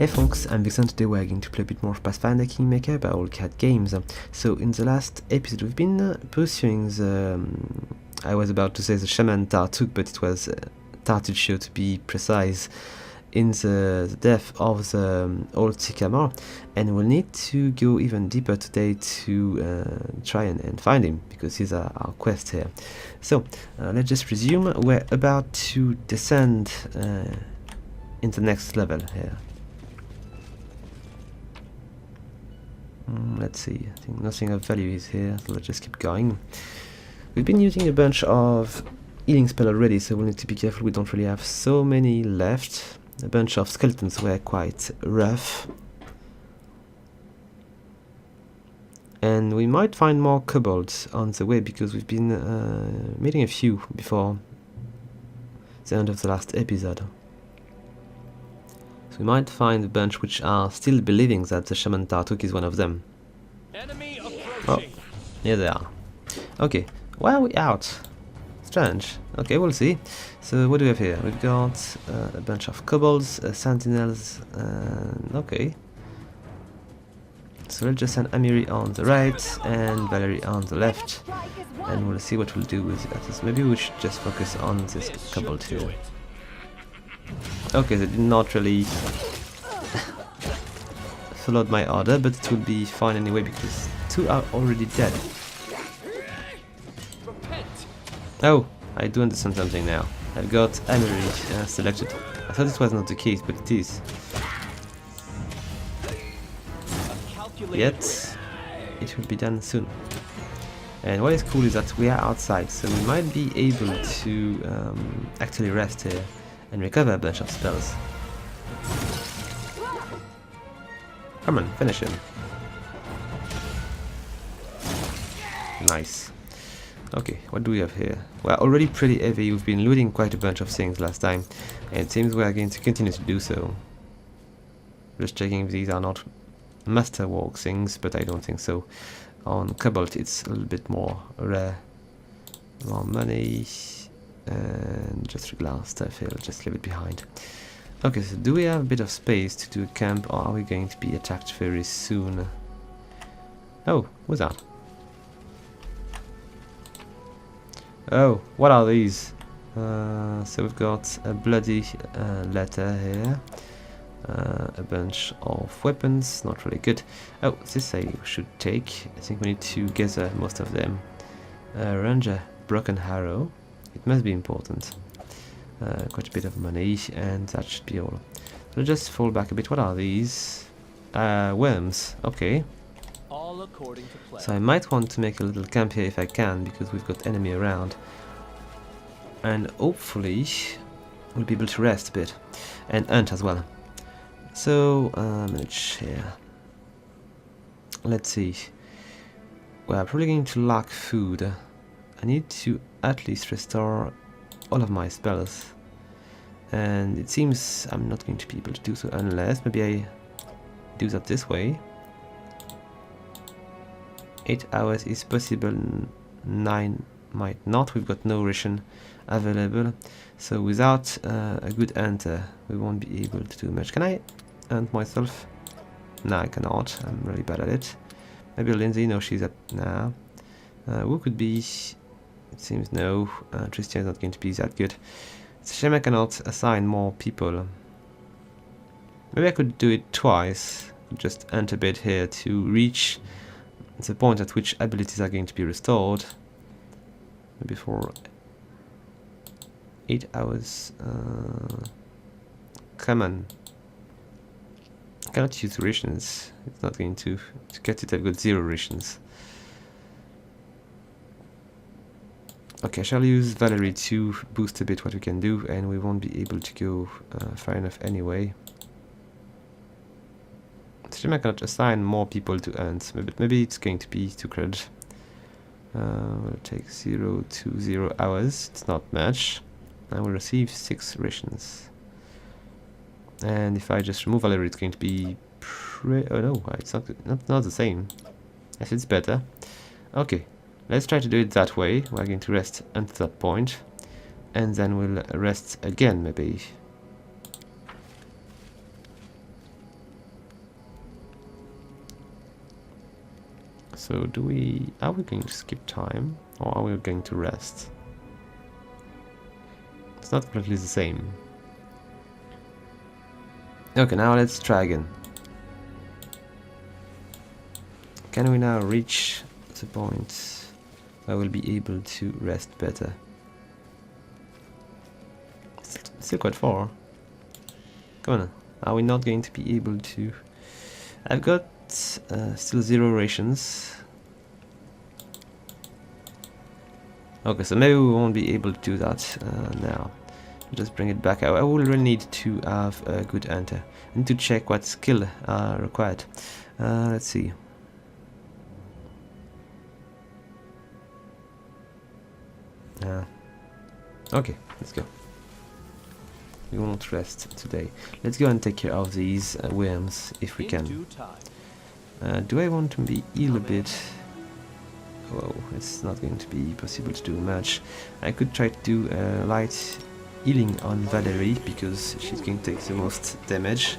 Hey folks, I'm Vixen. Today we're going to play a bit more of Pathfinder Kingmaker by All Cat Games. So in the last episode we've been pursuing the, I was about to say the shaman Tartuccio, but it was Tartuccio to be precise, in the depth of the old Sycamore, and we'll need to go even deeper today to try and find him, because he's our quest here. So let's just resume. We're about to descend in the next level here. Let's see, I think nothing of value is here, so let's just keep going. We've been using a bunch of healing spell already, so we'll need to be careful we don't really have so many left. A bunch of skeletons were quite rough. And we might find more kobolds on the way, because we've been meeting a few before the end of the last episode. So we might find a bunch which are still believing that the shaman Tartuccio is one of them. Enemy approaching. Oh, here they are. Okay, why are we out? Strange. Okay, we'll see. So what do we have here? We've got a bunch of kobolds, sentinels, okay. So let's just send Amiri on the right and Valerie on the left, and we'll see what we'll do with that. Maybe we should just focus on this kobold here. Okay, they did not really followed my order, but it will be fine anyway, because two are already dead. Oh, I do understand something now. I've got Amiri selected. I thought this was not the case, but it is. Yet, it will be done soon. And what is cool is that we are outside, so we might be able to actually rest here and recover a bunch of spells. Come on, finish him. Nice. Okay, what do we have here? We're already pretty heavy. We've been looting quite a bunch of things last time, and it seems we're going to continue to do so. Just checking if these are not masterwork things, but I don't think so. On Cobalt it's a little bit more rare. More money, and just regular stuff here. I'll just leave it behind. Okay, so do we have a bit of space to do a camp, or are we going to be attacked very soon? Oh, what's that? Oh, what are these? So we've got a bloody letter here, a bunch of weapons, not really good. Oh, this I should take. I think we need to gather most of them. Ranger, broken arrow. It must be important. Quite a bit of money, and that should be all. Let's just fall back a bit. What are these? Worms. Okay. All according to plan. So I might want to make a little camp here if I can, because we've got enemy around. And hopefully we'll be able to rest a bit. And hunt as well. So, manage here. Let's see. We're probably going to lack food. I need to at least restore all of my spells. And it seems I'm not going to be able to do so unless maybe I do that this way. 8 hours is possible, 9 might not. We've got no ration available, so without a good hunter we won't be able to do much. Can I hunt myself? No, I cannot. I'm really bad at it. Maybe Lindsay, no, she's at... Nah. Who could be? It seems no. Tristan is not going to be that good. It's a shame I cannot assign more people. Maybe I could do it twice. Just hunt a bit here to reach the point at which abilities are going to be restored. Maybe for 8 hours. Come on. I cannot use rations. It's not going to get it. I've got 0 rations. Okay, I shall use Valerie to boost a bit what we can do, and we won't be able to go far enough anyway. I cannot assign more people to hunt, but maybe it's going to be too crowded. We'll take 0 to 0 hours. It's not much. I will receive 6 rations. And if I just remove Valerie, it's going to be... oh no, it's not the same. Yes, it's better. Okay, let's try to do it that way. We're going to rest until that point, and then we'll rest again, maybe. So are we going to skip time or are we going to rest? It's not completely the same. Okay, now let's try again. Can we now reach the point where we'll be able to rest better? Still quite far. Come on, are we not going to be able to... I've got still 0 rations. Okay, so maybe we won't be able to do that now. Just bring it back. I will really need to have a good hunter. I need to check what skill are required. Let's see. Okay, let's go. We won't rest today. Let's go and take care of these worms if we can. Do I want to be heal a bit? Whoa, it's not going to be possible to do much. I could try to do light healing on Valerie because she's going to take the most damage.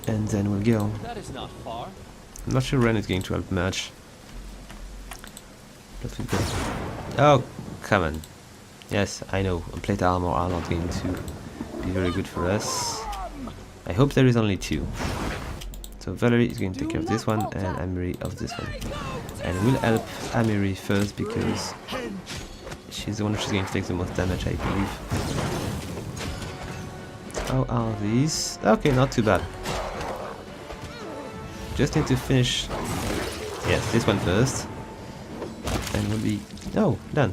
And then we'll go. That is not far. I'm not sure Ren is going to help much. But we go. Oh, come on. Yes, I know. Plate armor are not going to be very good for us. I hope there is only 2. So Valerie is going to take care of this one and Amiri of this one. And we'll help Amiri first because she's the one who's going to take the most damage, I believe. How are these? Okay, not too bad. Just need to finish, yes, this one first. And we'll be, oh, done.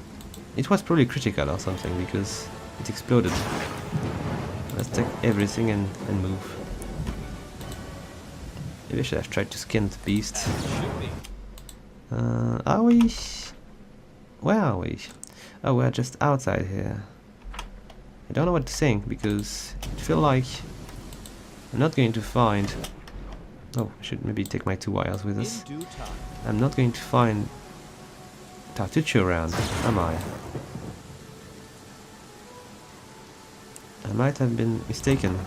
It was probably critical or something because it exploded. Let's take everything and move. Maybe I should have tried to skin the beast. Are we? Where are we? Oh, we're just outside here. I don't know what to think because I feel like I'm not going to find... Oh, I should maybe take my 2 wires with us. I'm not going to find Tartuccio around, am I? I might have been mistaken.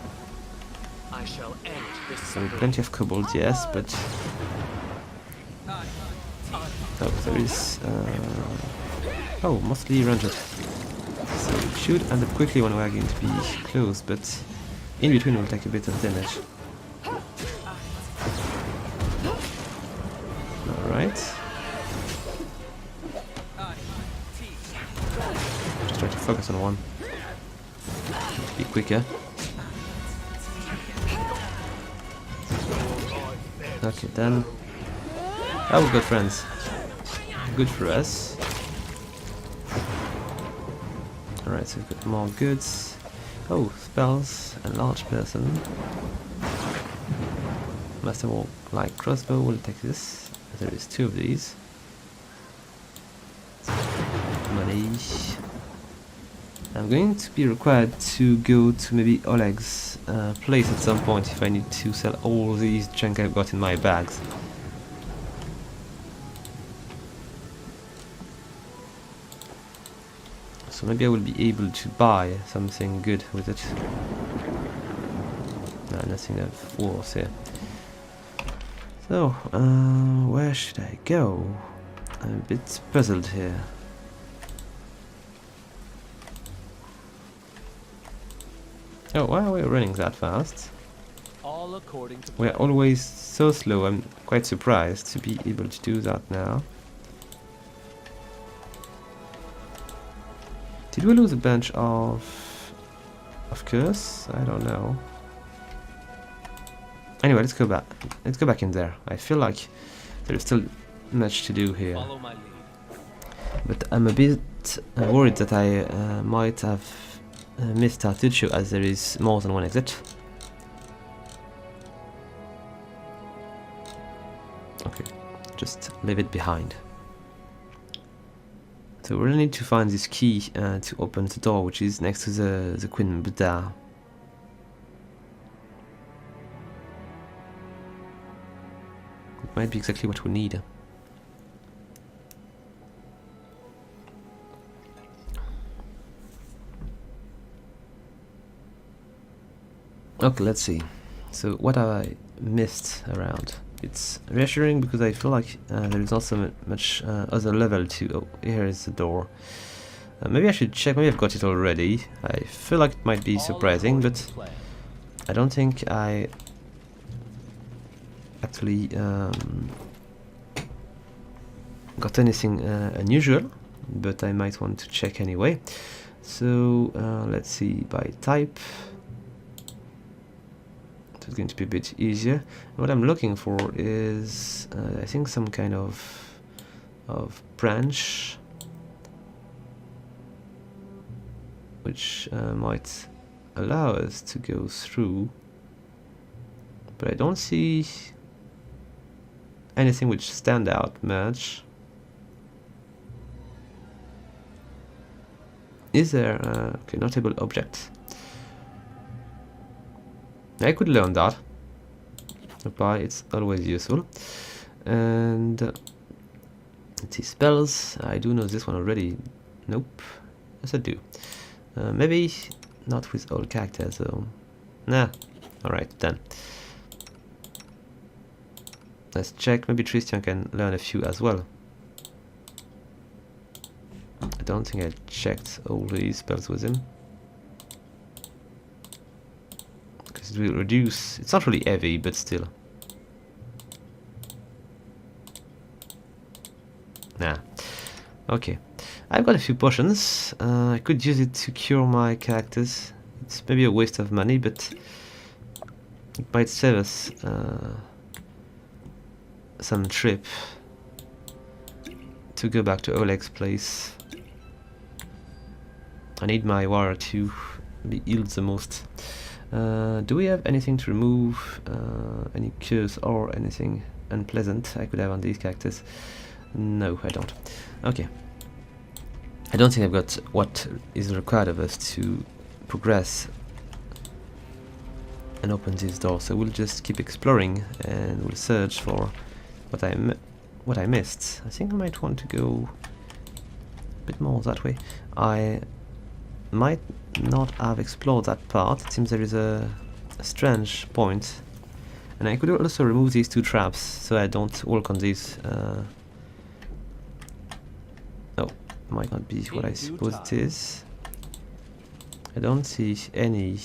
I shall end this So plenty of kobolds, yes, but... Oh, there is... Oh, mostly ranged. So it should end up quickly when we're going to be close, but in between we'll take a bit of damage. Alright. Just try to focus on one. Be quicker. Okay, then. Oh, we've got friends. Good for us. Alright, so we've got more goods. Oh, spells. A large person. Master Walk like crossbow, we'll take this. There is 2 of these. Money. I'm going to be required to go to maybe Oleg's place at some point if I need to sell all these junk I've got in my bags. So maybe I will be able to buy something good with it. No, nothing of worth here. So, where should I go? I'm a bit puzzled here. Oh, why are we running that fast? All according to We're plan. always so slow. I'm quite surprised to be able to do that now. Did we lose a bunch of curse? I don't know. Anyway, let's go back. Let's go back in there. I feel like there is still much to do here. Follow my lead. But I'm a bit worried that I might have missed Tartuccio as there is more than one exit. Okay, just leave it behind. So we really need to find this key to open the door, which is next to the Queen Buddha. It might be exactly what we need. Okay, let's see. So what have I missed around? it's reassuring because I feel like there is not so much other level to. Oh, here is the door. Maybe I should check. Maybe I've got it already. I feel like it might be surprising, but I don't think I actually got anything unusual. But I might want to check anyway. So let's see by type. It's going to be a bit easier. What I'm looking for is I think some kind of branch which might allow us to go through, but I don't see anything which stand out much. Is there okay, notable object? I could learn that. Apply, it's always useful. And let's see, spells. I do know this one already. Nope. Yes, I do. Maybe not with all characters though. Nah. Alright, done. Let's check. Maybe Tristan can learn a few as well. I don't think I checked all these spells with him. Because it will reduce. It's not really heavy, but still. Nah. Okay. I've got a few potions. I could use it to cure my characters. It's maybe a waste of money, but it might save us some trip to go back to Oleg's place. I need my warrior to be healed the most. Do we have anything to remove? Any curse or anything unpleasant I could have on these characters? No, I don't. Okay. I don't think I've got what is required of us to progress and open this door, so we'll just keep exploring and we'll search for what I missed. I think I might want to go a bit more that way. I might not have explored that part. It seems there is a strange point, and I could also remove these two traps so I don't walk on these. Oh, might not be what I suppose it is. I don't see any.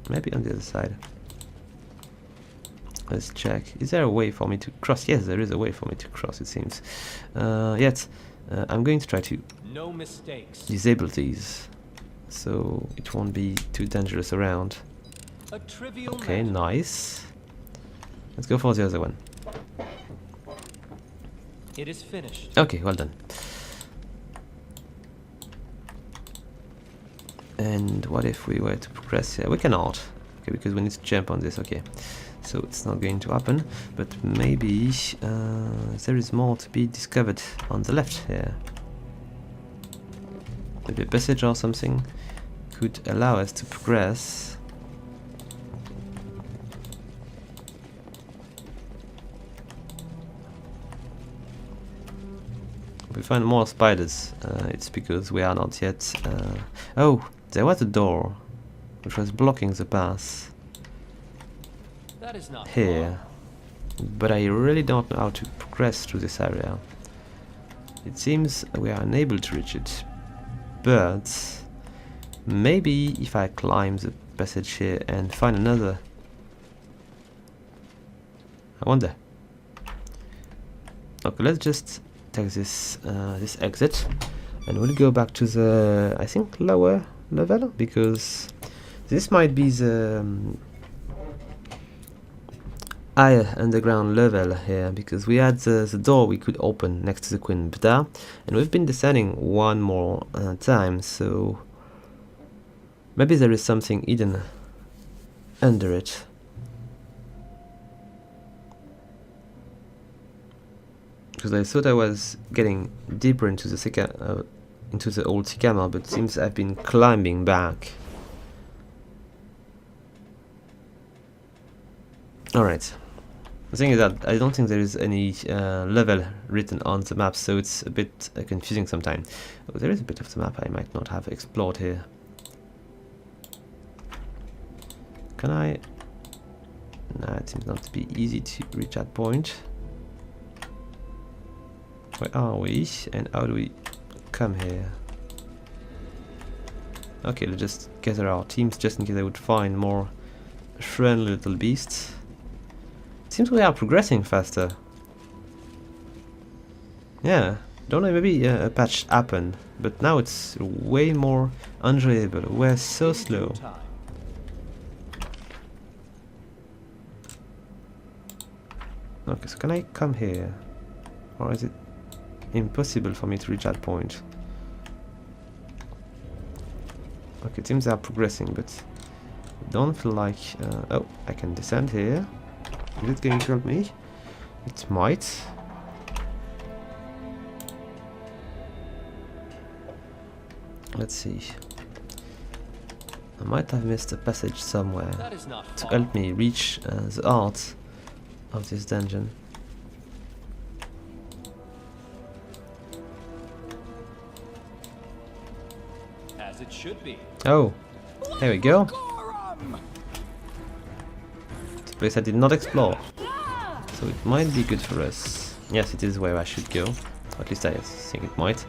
Maybe on the other side. Let's check. Is there a way for me to cross? Yes, there is a way for me to cross, it seems. Yet, I'm going to try to no mistakes. Disable these, so it won't be too dangerous around. A trivial okay, matter. Nice. Let's go for the other one. It is finished. Okay, well done. And what if we were to progress here? We cannot. Okay, because we need to jump on this. Okay, so it's not going to happen. But maybe there is more to be discovered on the left here. Maybe a passage or something could allow us to progress. If we find more spiders, it's because we are not yet... oh, there was a door which was blocking the path That is not here. But I really don't know how to progress through this area. It seems we are unable to reach it. But maybe if I climb the passage here and find another. I wonder. Okay, let's just take this this exit, and we'll go back to the I think lower level, because this might be the higher underground level here, because we had the door we could open next to the Queen Bda, and we've been descending one more time, so maybe there is something hidden under it. Because I thought I was getting deeper into the old Sycamore, but it seems I've been climbing back. Alright. The thing is that I don't think there is any level written on the map, so it's a bit confusing sometimes. Oh, there is a bit of the map I might not have explored here. Can I Nah, it seems not to be easy to reach that point. Where are we? And how do we come here? Okay, let's just gather our teams just in case I would find more friendly little beasts. It seems we are progressing faster. Yeah, don't know, maybe a patch happened, but now it's way more enjoyable. We're so slow. Okay, so can I come here? Or is it impossible for me to reach that point? Okay, teams are progressing, but don't feel like... oh, I can descend here. Is it going to help me? It might. Let's see. I might have missed a passage somewhere to help me reach the heart of this dungeon. As it should be. Oh, there we go. It's a place I did not explore, so it might be good for us. Yes, it is where I should go. Or at least I think it might.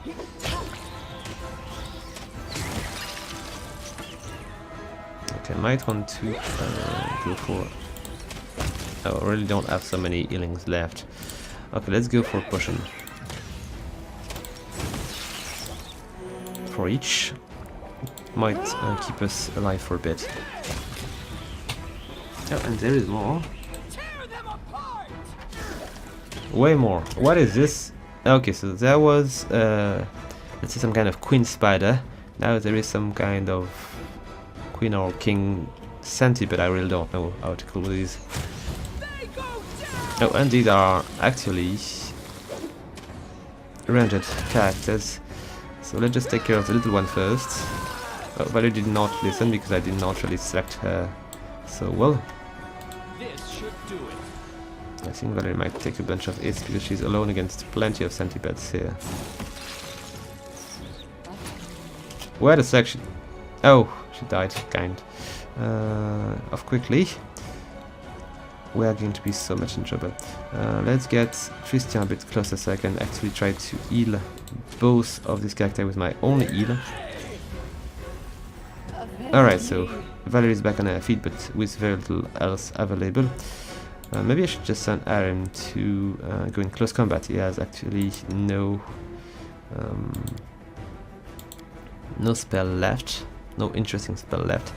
Okay, I might want to go for... oh, I really don't have so many healings left. Okay, let's go for a potion. For each. Might keep us alive for a bit. Oh, and there is more. Way more. What is this? Okay, so there was, let's say, some kind of queen spider. Now there is some kind of queen or king centipede. I really don't know how to call these. Oh, and these are actually ranged characters. So let's just take care of the little one first. Oh, Baldur did not listen because I did not really select her. So, well, This should do it. I think Baldur might take a bunch of hits because she's alone against plenty of centipedes here. Where the section? Oh, she died, kind of quickly. We are going to be so much in trouble. Let's get Tristan a bit closer so I can actually try to heal both of these characters with my own heal. Alright, so Valerie is back on her feet, but with very little else available. Maybe I should just send Aaron to go in close combat. He has actually no spell left, no interesting spell left,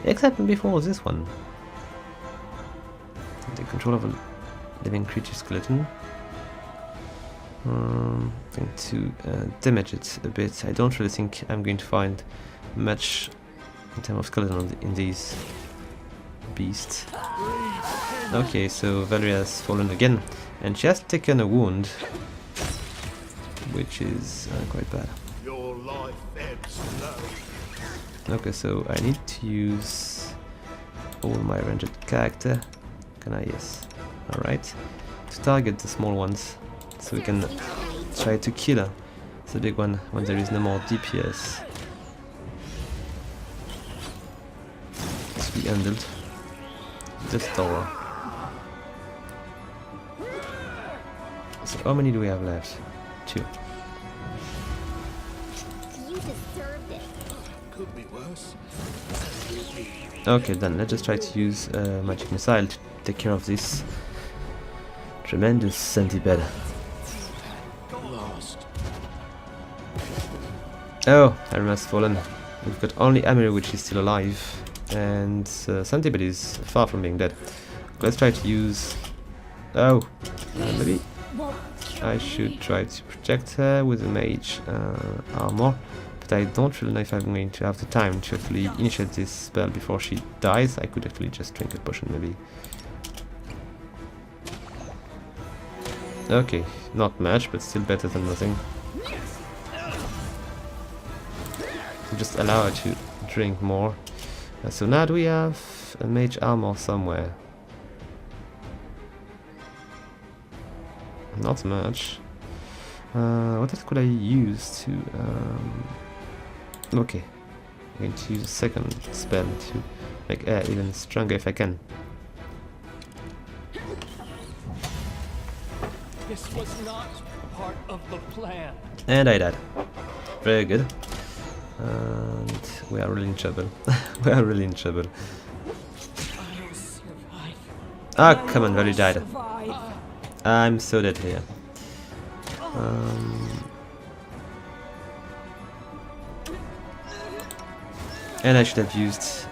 except before this one. Take control of a living creature skeleton. I'm going to damage it a bit. I don't really think I'm going to find much in terms of skeleton in these beasts. Okay, so Valerie has fallen again, and she has taken a wound, which is quite bad. Your life ebbs low. Okay, so I need to use all my ranged character. Can I? Yes. Alright. To target the small ones, so we can try to kill the big one when there is no more DPS to be handled. This tower. So how many do we have left? 2. You deserved it. Could be worse. Okay, then let's just try to use magic missile to take care of this tremendous centipede. Lost. Oh, Aaron has fallen. We've got only Amiru, which is still alive, and centipede is far from being dead. Let's try to use... oh, maybe I should try to protect her with a mage armor, but I don't really know if I'm going to have the time to actually initiate this spell before she dies. I could actually just drink a potion, maybe. Okay, not much, but still better than nothing. Just allow her to drink more. So now do we have a mage armor somewhere? Not much. What else could I use to... okay. I'm going to use a second spell to make air even stronger if I can. This was not part of the plan. And I died. Very good. And we are really in trouble. We are really in trouble. I'll survive. Ah, come on, Value died. Survive. I'm so dead here. And I should have used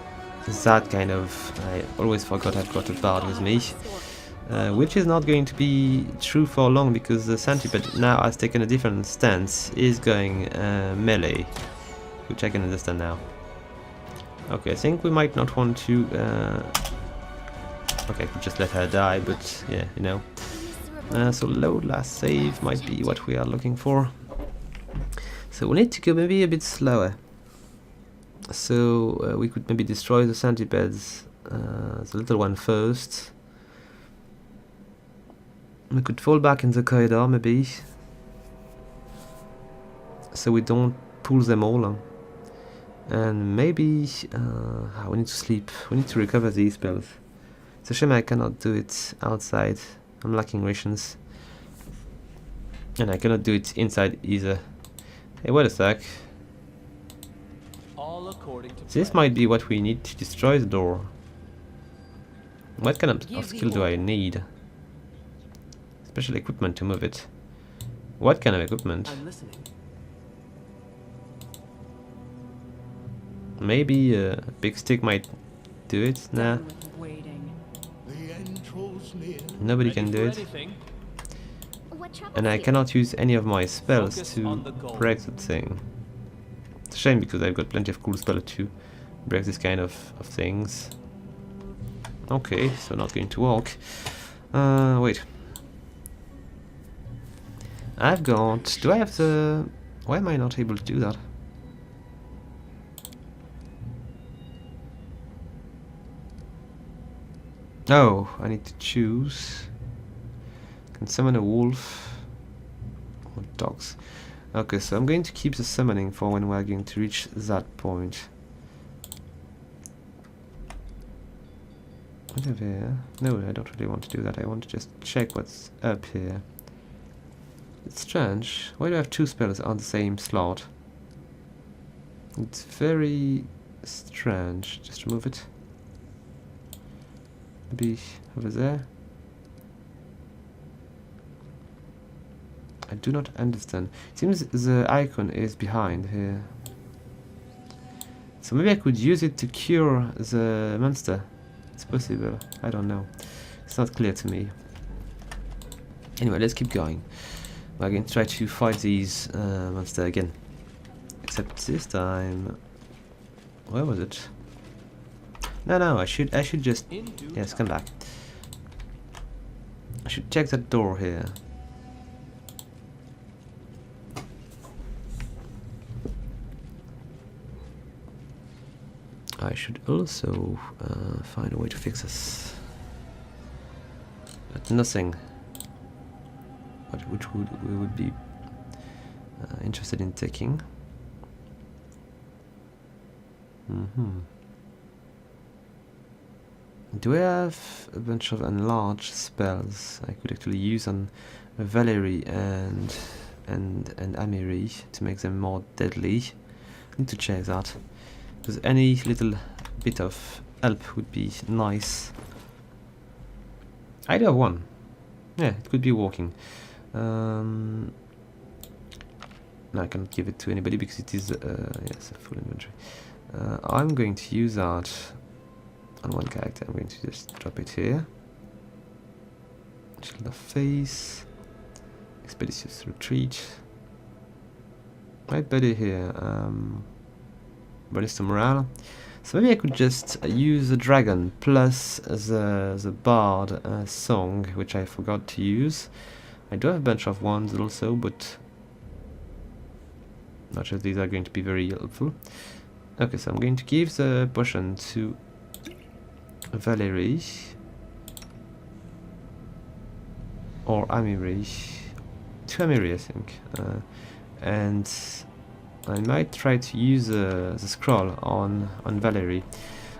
that kind of... I always forgot I've got a bard with me. Which is not going to be true for long because the centipede now has taken a different stance. Is going melee. Which I can understand now. Okay, I think we might not want to... okay, I could just let her die, but yeah, you know. So load last save might be what we are looking for. So we need to go maybe a bit slower. So we could maybe destroy the centipedes, the little one first. We could fall back in the corridor maybe. So we don't pull them all. And maybe we need to sleep. We need to recover these spells. It's a shame I cannot do it outside. I'm lacking rations. And I cannot do it inside either. Hey, wait a sec. All according to This plan. might be what we need to destroy the door. What kind of skill do I need? Special equipment to move it. What kind of equipment? I'm listening. Maybe a big stick might do it. Nah, Done with waiting. The end draws near. nobody Ready can for do it. anything. What troubles And I you? cannot use any of my spells Focus to on the goal. break that thing. It's a shame because I've got plenty of cool spells to break this kind of things. Okay, so not going to work. Wait. I've got... Do I have the... Why am I not able to do that? Oh, I need to choose. Can summon a wolf or dogs. Okay, so I'm going to keep the summoning for when we're going to reach that point. Whatever. No, I don't really want to do that. I want to just check what's up here. It's strange. Why do I have two spells on the same slot? It's very strange. Just remove it. Maybe over there. I do not understand. It seems the icon is behind here. So maybe I could use it to cure the monster. It's possible. I don't know. It's not clear to me. Anyway, let's keep going. We're going to try to fight these monster again. Except this time... Where was it? No, I should just... Yes, come back. I should check that door here. I should also find a way to fix this. But nothing. Which we would be interested in taking. Do I have a bunch of enlarged spells I could actually use on Valerie and Amiri to make them more deadly? I need to check that. Because any little bit of help would be nice. I do have one. Yeah, it could be walking. No, I cannot give it to anybody because it is yes, a full inventory. I'm going to use that on one character. I'm going to just drop it here. Shield of Face. Expeditious Retreat. Right better here. Ballista Morale. So maybe I could just use the dragon plus the bard song, which I forgot to use. I do have a bunch of ones also, but not sure these are going to be very helpful. Okay, so I'm going to give the potion to Valerie or Amiri. To Amiri, I think. And I might try to use the scroll on Valerie.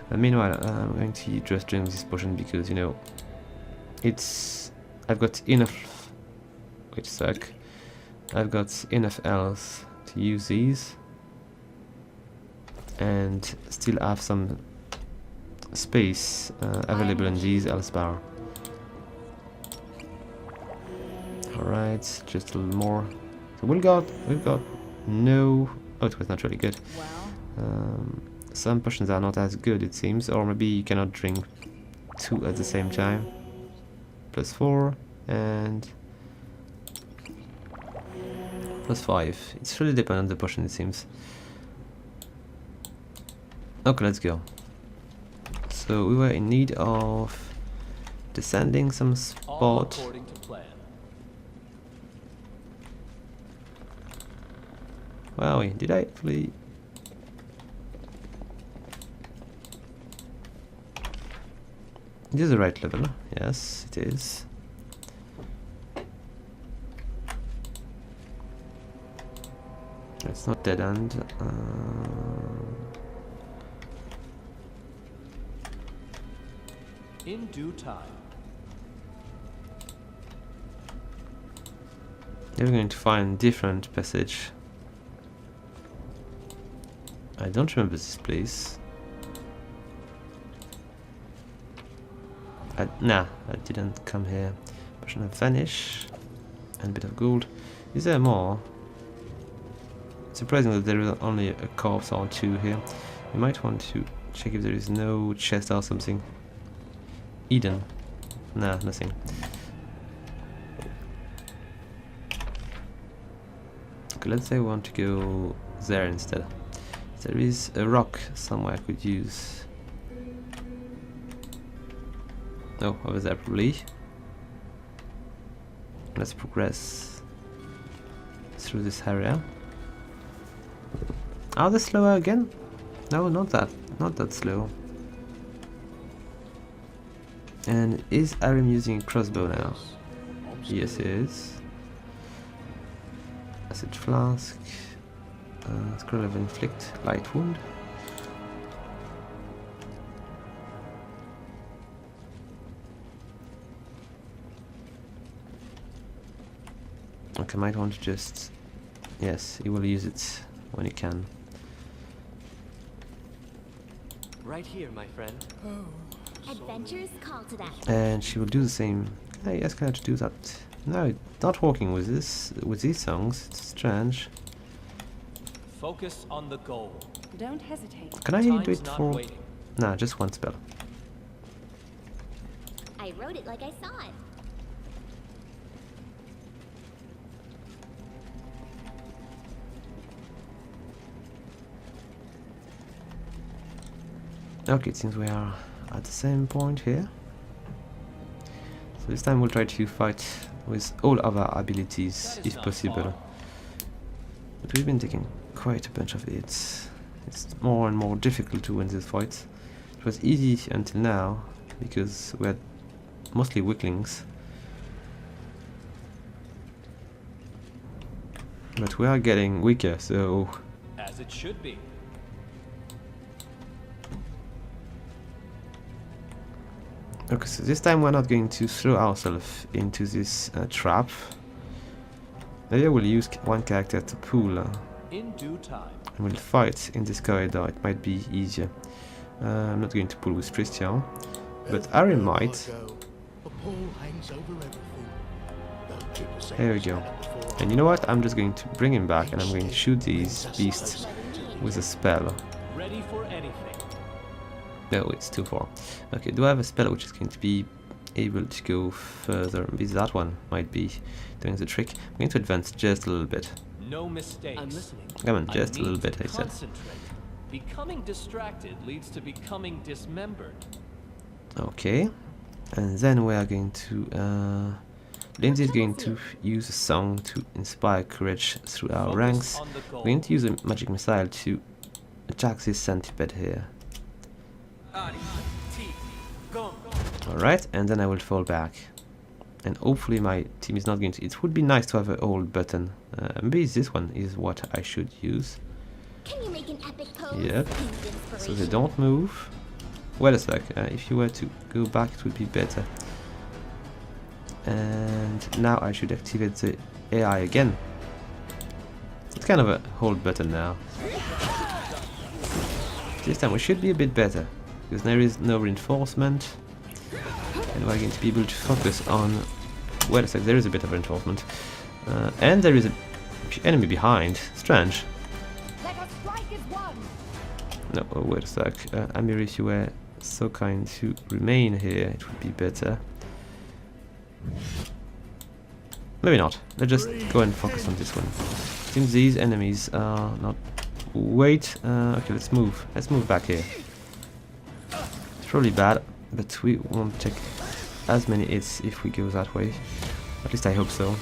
Meanwhile, I'm going to just drink this potion because, you know, I've got enough which suck. I've got enough else to use these and still have some space available in these else bar. Alright, just a little more. So we've got no... Oh, it was not really good. Well, Some potions are not as good, it seems, or maybe you cannot drink two at the same time. +4 and +5. It's really dependent on the potion, it seems. Okay, let's go. So we were in need of descending some All spot. according to plan. Wow, did I actually... It is the right level. Yes, it is. It's not dead end. In due time. We're going to find different passage. I don't remember this place. Nah, I didn't come here. Potion of Vanish and a bit of gold. Is there more? It's surprising that there is only a corpse or two here. You might want to check if there is no chest or something. Eden. Nah, nothing. Okay, let's say we want to go there instead. There is a rock somewhere I could use. Oh, over there probably. Let's progress through this area. Are they slower again? No, not that slow. And is Arim using a crossbow now? Yes, he is. Acid flask. Scroll of inflict light wound. Okay, might want to just... Yes, he will use it when he can. Right here, my friend. Adventures call to that. And she will do the same. Can I ask her to do that? No, it's not working with this, with these songs. It's strange. Focus on the goal. don't hesitate. Can I do Time's it not for... waiting. Nah, just one spell. I wrote it like I saw it. Okay, it seems we are at the same point here. So this time we'll try to fight with all of our abilities, That is if not possible. far. But we've been taking quite a bunch of hits. It's more and more difficult to win these fights. It was easy until now, because we had mostly weaklings. But we are getting weaker, so... As it should be. Okay, so this time we're not going to throw ourselves into this trap. Maybe I will use one character to pull In due time. and we'll fight in this corridor. It might be easier. I'm not going to pull with Christian, but Harry might. A pole hangs over everything. They'll keep us There we go. And you know what? I'm just going to bring him back and I'm going to shoot these beasts with a spell. Ready for anything. No, it's too far. Okay, do I have a spell which is going to be able to go further? Maybe that one might be doing the trick. I'm going to advance just a little bit. No mistakes. I'm listening. Come on, I just a need little to bit, I said. concentrate. Becoming distracted leads to becoming dismembered. Okay, and then we are going to... Lindsay is going to use a song to inspire courage through our Focus ranks. on the We're goal. going to use a magic missile to attack this centipede here. Alright, and then I will fall back. And hopefully my team is not going to... It would be nice to have a hold button. Maybe this one is what I should use. Can you make an epic pose? Yep. Use So they inspiration. don't move. Wait a sec, if you were to go back it would be better. And now I should activate the AI again. It's kind of a hold button now. This time we should be a bit better, because there is no reinforcement, and we're going to be able to focus on... Wait a sec, there is a bit of reinforcement. And there is an enemy behind. Strange. Let us strike as one. No, oh, wait a sec. Amir, if you were so kind to remain here, it would be better. Maybe not. Let's just go and focus on this one. Seems these enemies are not... Wait, okay, let's move. Let's move back here. It's probably bad, but we won't take as many hits if we go that way. At least I hope so.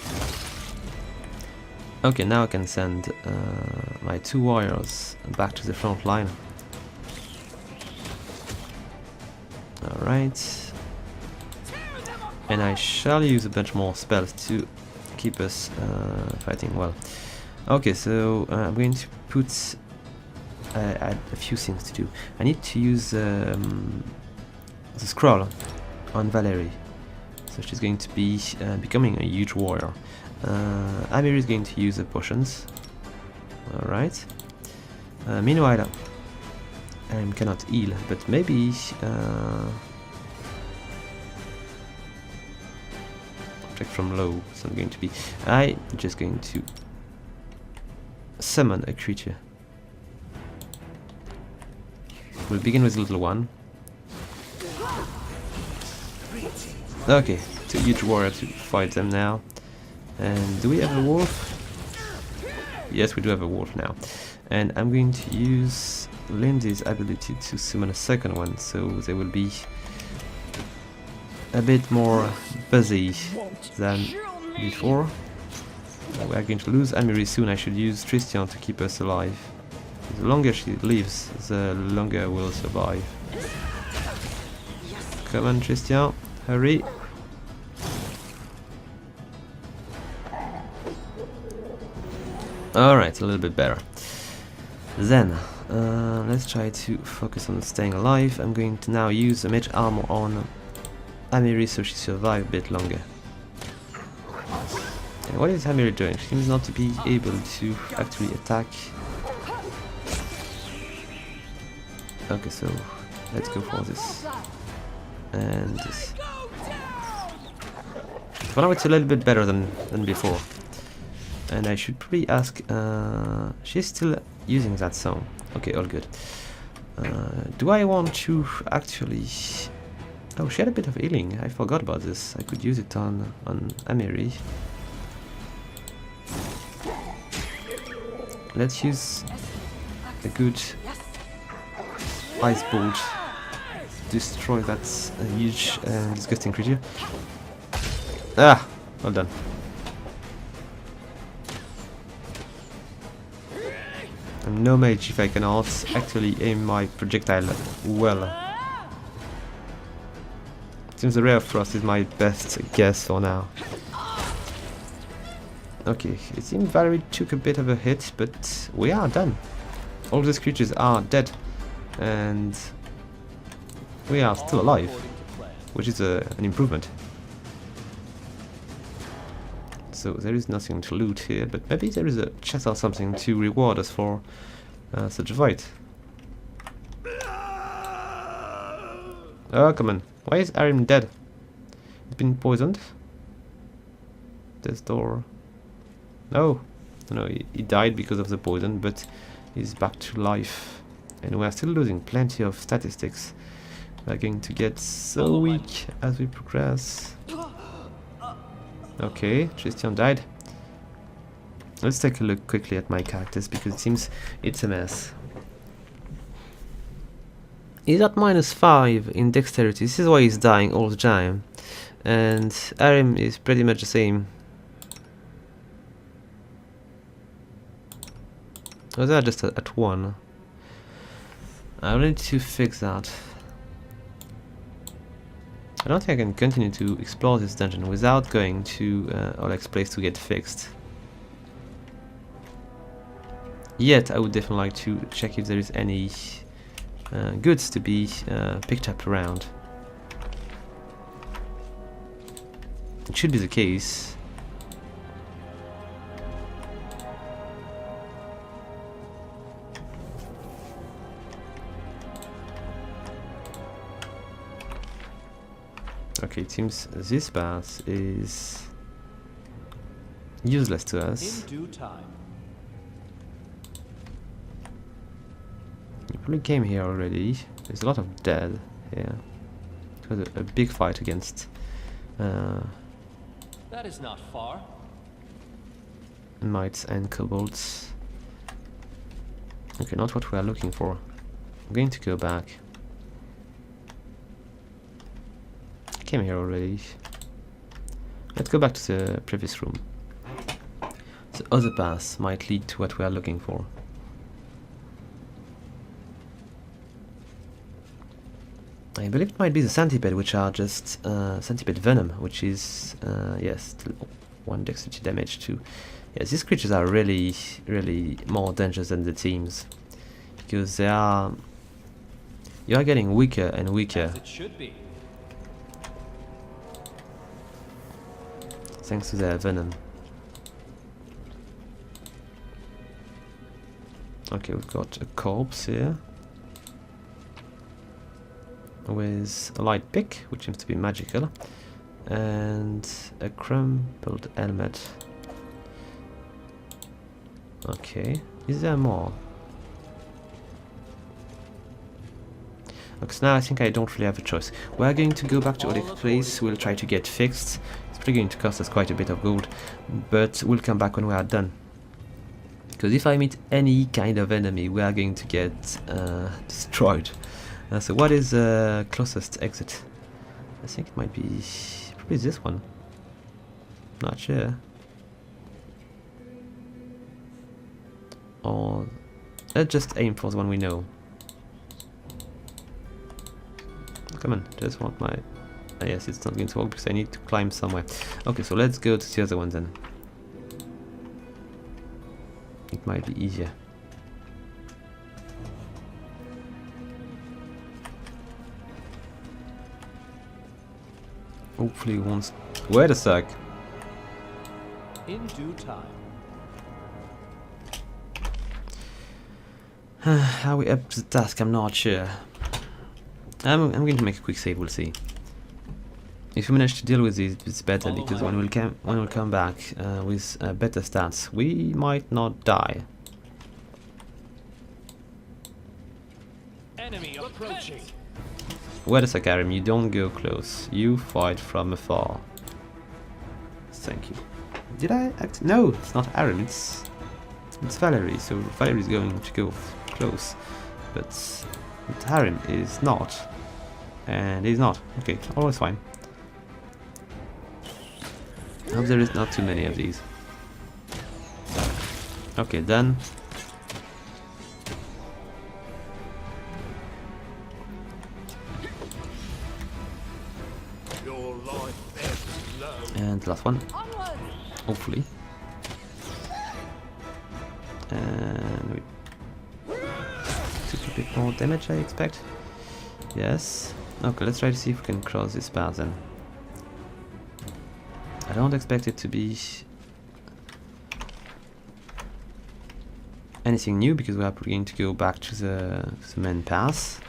Okay, now I can send my 2 warriors back to the front line. Alright. And I shall use a bunch more spells to keep us fighting well. Okay, so I'm going to put a few things to do. I need to use the scroll on Valerie. So she's going to be becoming a huge warrior. Amir is going to use the potions. Alright. Meanwhile, I cannot heal, but maybe... Check from low, so I'm going to be... I'm just going to summon a creature. We'll begin with the little one. Okay, it's a huge warrior to fight them now. And do we have a wolf? Yes, we do have a wolf now. And I'm going to use Lindy's ability to summon a second one, so they will be a bit more busy than before. We are going to lose Amiri soon. I should use Tristan to keep us alive. The longer she lives, the longer we'll survive. Come on, Tristan, hurry. Alright, a little bit better. Then, let's try to focus on staying alive. I'm going to now use the mage armor on Amiri so she survives a bit longer. And what is Amiri doing? She seems not to be able to actually attack. Okay, so let's go for this. And this. For now it's a little bit better than before. And I should probably ask... she's still using that song. Okay, all good. Do I want to actually... Oh, she had a bit of healing. I forgot about this. I could use it on Amiri. Let's use a good ice bolt to destroy that huge and disgusting creature. Ah! Well done. I'm no mage if I cannot actually aim my projectile well. Seems the Ray of Frost is my best guess for now. Okay, it seems Valerie took a bit of a hit, but we are done. All these creatures are dead, and we are still alive, which is an improvement. So there is nothing to loot here, but maybe there is a chest or something to reward us for such a fight. Oh, come on. Why is Arim dead? He's been poisoned? This door... No. No, he died because of the poison, but he's back to life. And we are still losing plenty of statistics. We're going to get so weak as we progress. Okay, Tristan died. Let's take a look quickly at my characters, because it seems it's a mess. He's at -5 in dexterity. This is why he's dying all the time. And Arim is pretty much the same. Oh, they're just at 1. I need to fix that. I don't think I can continue to explore this dungeon without going to Oleg's place to get fixed. Yet I would definitely like to check if there is any goods to be picked up around. It should be the case. Okay, it seems this path is useless to us. In due time. You probably came here already. There's a lot of dead here. It was a big fight against That is not far. mites and kobolds. Okay, not what we are looking for. I'm going to go back. Came here already. Let's go back to the previous room. The other path might lead to what we are looking for. I believe it might be the centipede, which are just centipede venom, which is yes, 1 dexterity damage too. Yes, these creatures are really, really more dangerous than the teams, because they are. You are getting weaker and weaker. As it should be. Thanks to their venom. Okay, we've got a corpse here with a light pick, which seems to be magical, and a crumpled helmet. Okay, is there more? Okay, so now I think I don't really have a choice. We're going to go back to Oleg's place. We'll try to get fixed. It's probably going to cost us quite a bit of gold, but we'll come back when we are done. Because if I meet any kind of enemy, we are going to get destroyed. So what is the closest exit? I think it might be probably this one. Not sure. Or let's just aim for the one we know. Come on, just want my... yes, it's not going to work because I need to climb somewhere. Okay, so let's go to the other one then. It might be easier. Hopefully once... Wait a sec! In due time. Are we up to the task? I'm not sure. I'm going to make a quick save, we'll see. If we manage to deal with these, it's better, because when we'll come back with better stats, we might not die. Enemy approaching. Wait a sec, Arim, you don't go close. You fight from afar. Thank you. Did I act? No, it's not Arim, it's Valerie, so Valerie's going to go close. But Arim is not. And he's not. Okay, always fine. I hope there is not too many of these. Okay, done. And the last one, hopefully. And we took a bit more damage, I expect. Yes. Okay, let's try to see if we can cross this path then. I don't expect it to be anything new, because we are going to go back to the main path.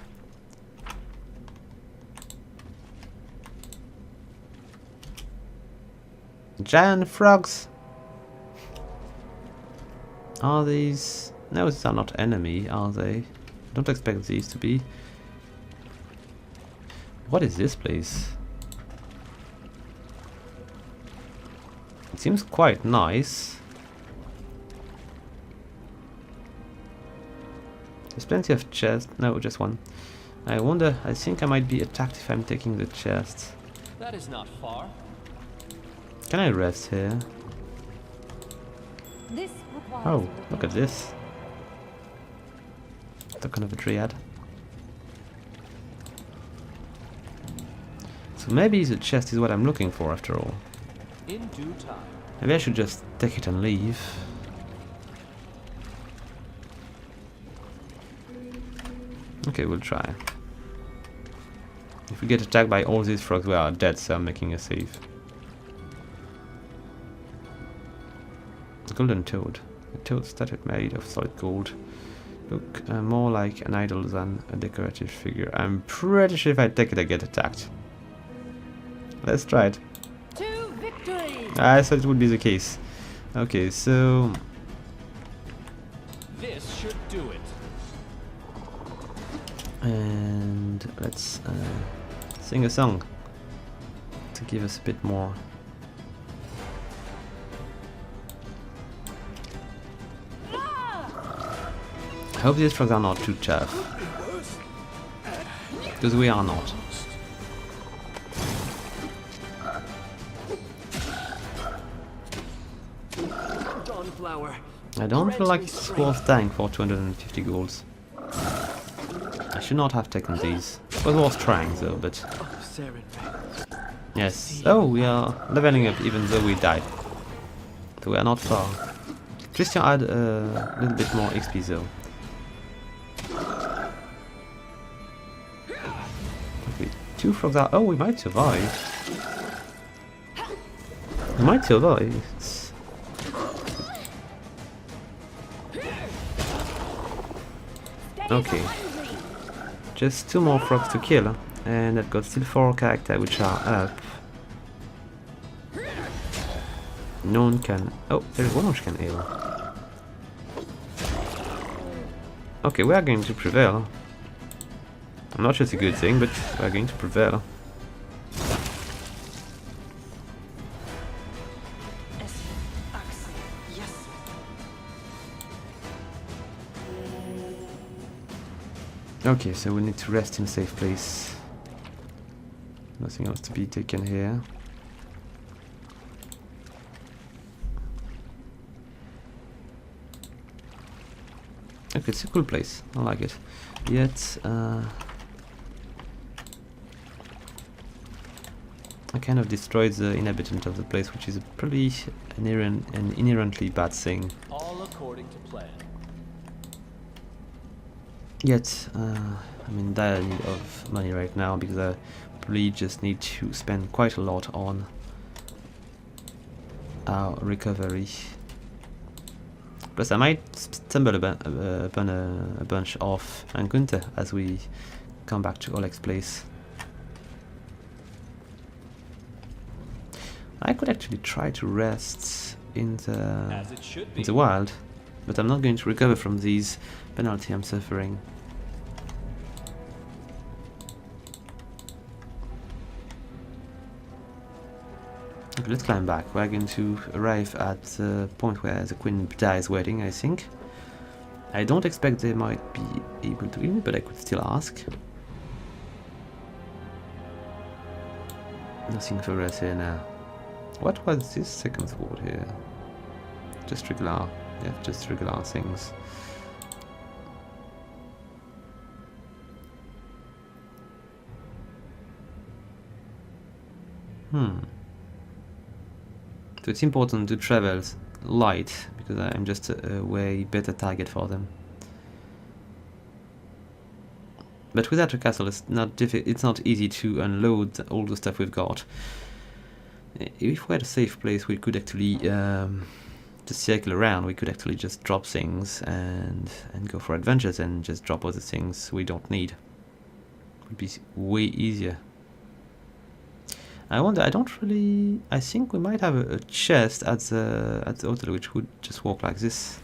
Giant frogs! Are these... No, these are not enemy, are they? I don't expect these to be. What is this place? It seems quite nice. There's plenty of chests. No, just one. I wonder, I think I might be attacked if I'm taking the chest. That is not far. Can I rest here? This requires Oh, look at this. Token of a Dryad. So maybe the chest is what I'm looking for after all. In due time. Maybe I should just take it and leave. Okay, we'll try. If we get attacked by all these frogs, we are dead, so I'm making a save. golden toad. A toad statue made of solid gold. Look more like an idol than a decorative figure. I'm pretty sure if I take it I get attacked. Let's try it. To victory! I thought it would be the case. Okay, so... This should do it. And let's sing a song to give us a bit more. I hope these frogs are not too tough, because we are not. Dawnflower. I don't feel like it's worth dying for 250 golds. I should not have taken these. It was worth trying though, but... Yes. Oh, we are leveling up even though we died. So we are not far. Christian had a little bit more XP though. Okay, 2 frogs are... Oh, we might survive. We might survive. Okay. Just 2 more frogs to kill. And I've got still 4 characters which are up. No one can... Oh, there's one which can heal. Okay, we are going to prevail. I'm not sure it's a good thing, but we are going to prevail. Okay, so we need to rest in a safe place. Nothing else to be taken here. Okay, it's a cool place. I like it. Yet, I kind of destroyed the inhabitant of the place, which is a pretty inherently bad thing. All according to plan. Yet, I'm in dire need of money right now because I probably just need to spend quite a lot on our recovery. Plus, I might stumble upon a bunch of encounter as we come back to Oleg's place. I could actually try to rest in the wild, but I'm not going to recover from these penalty I'm suffering. Okay, let's climb back. We're going to arrive at the point where the Queen Bida is waiting, I think. I don't expect they might be able to heal me, but I could still ask. Nothing for us here now. What was this second sword here? Just regular, yeah, just regular things. So it's important to travel light because I'm just a way better target for them. But without a castle, it's not easy to unload all the stuff we've got. If we had a safe place, we could actually just circle around. We could actually just drop things and go for adventures and just drop other things we don't need. It would be way easier. I wonder. I think we might have a chest at the hotel which would just walk like this.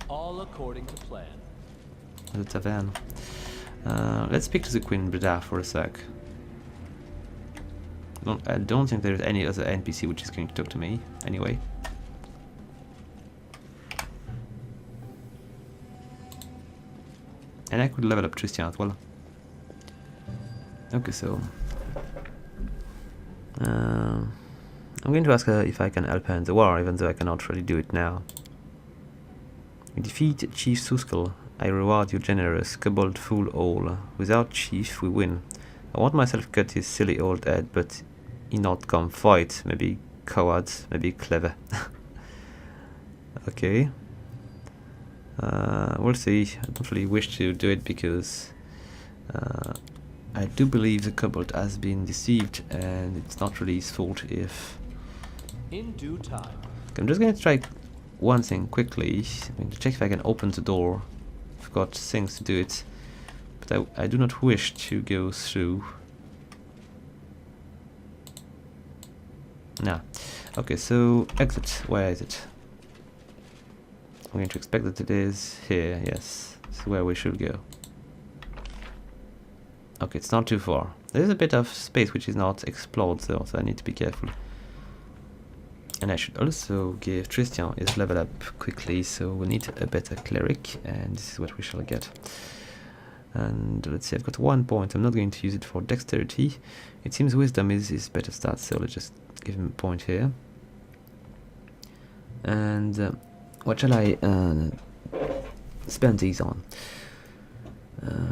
All according to plan. The tavern. Let's speak to the Queen Bida for a sec. I don't think there's any other NPC which is going to talk to me anyway. And I could level up Tristan as well. Okay, so I'm going to ask her if I can help her in the war, even though I cannot really do it now. You defeat Chief Suskel. I reward you generous, kobold fool all. Without Chief, we win. I want myself cut his silly old head, but he not come fight. Maybe coward, maybe clever. Okay. We'll see. I don't really wish to do it because I do believe the kobold has been deceived, and it's not really his fault if in due time I'm just going to try one thing quickly. I'm going to check if I can open the door. I've got things to do it, but I do not wish to go through. Nah. Okay, so exit. Where is it? I'm going to expect that it is here. Yes, this is where we should go. Okay, it's not too far. There's a bit of space which is not explored though, so I need to be careful. And I should also give Tristan his level up quickly, so we need a better cleric, and this is what we shall get. And let's see, I've got 1 point. I'm not going to use it for dexterity. It seems wisdom is better stat, so let's just give him a point here. And what shall I spend these on?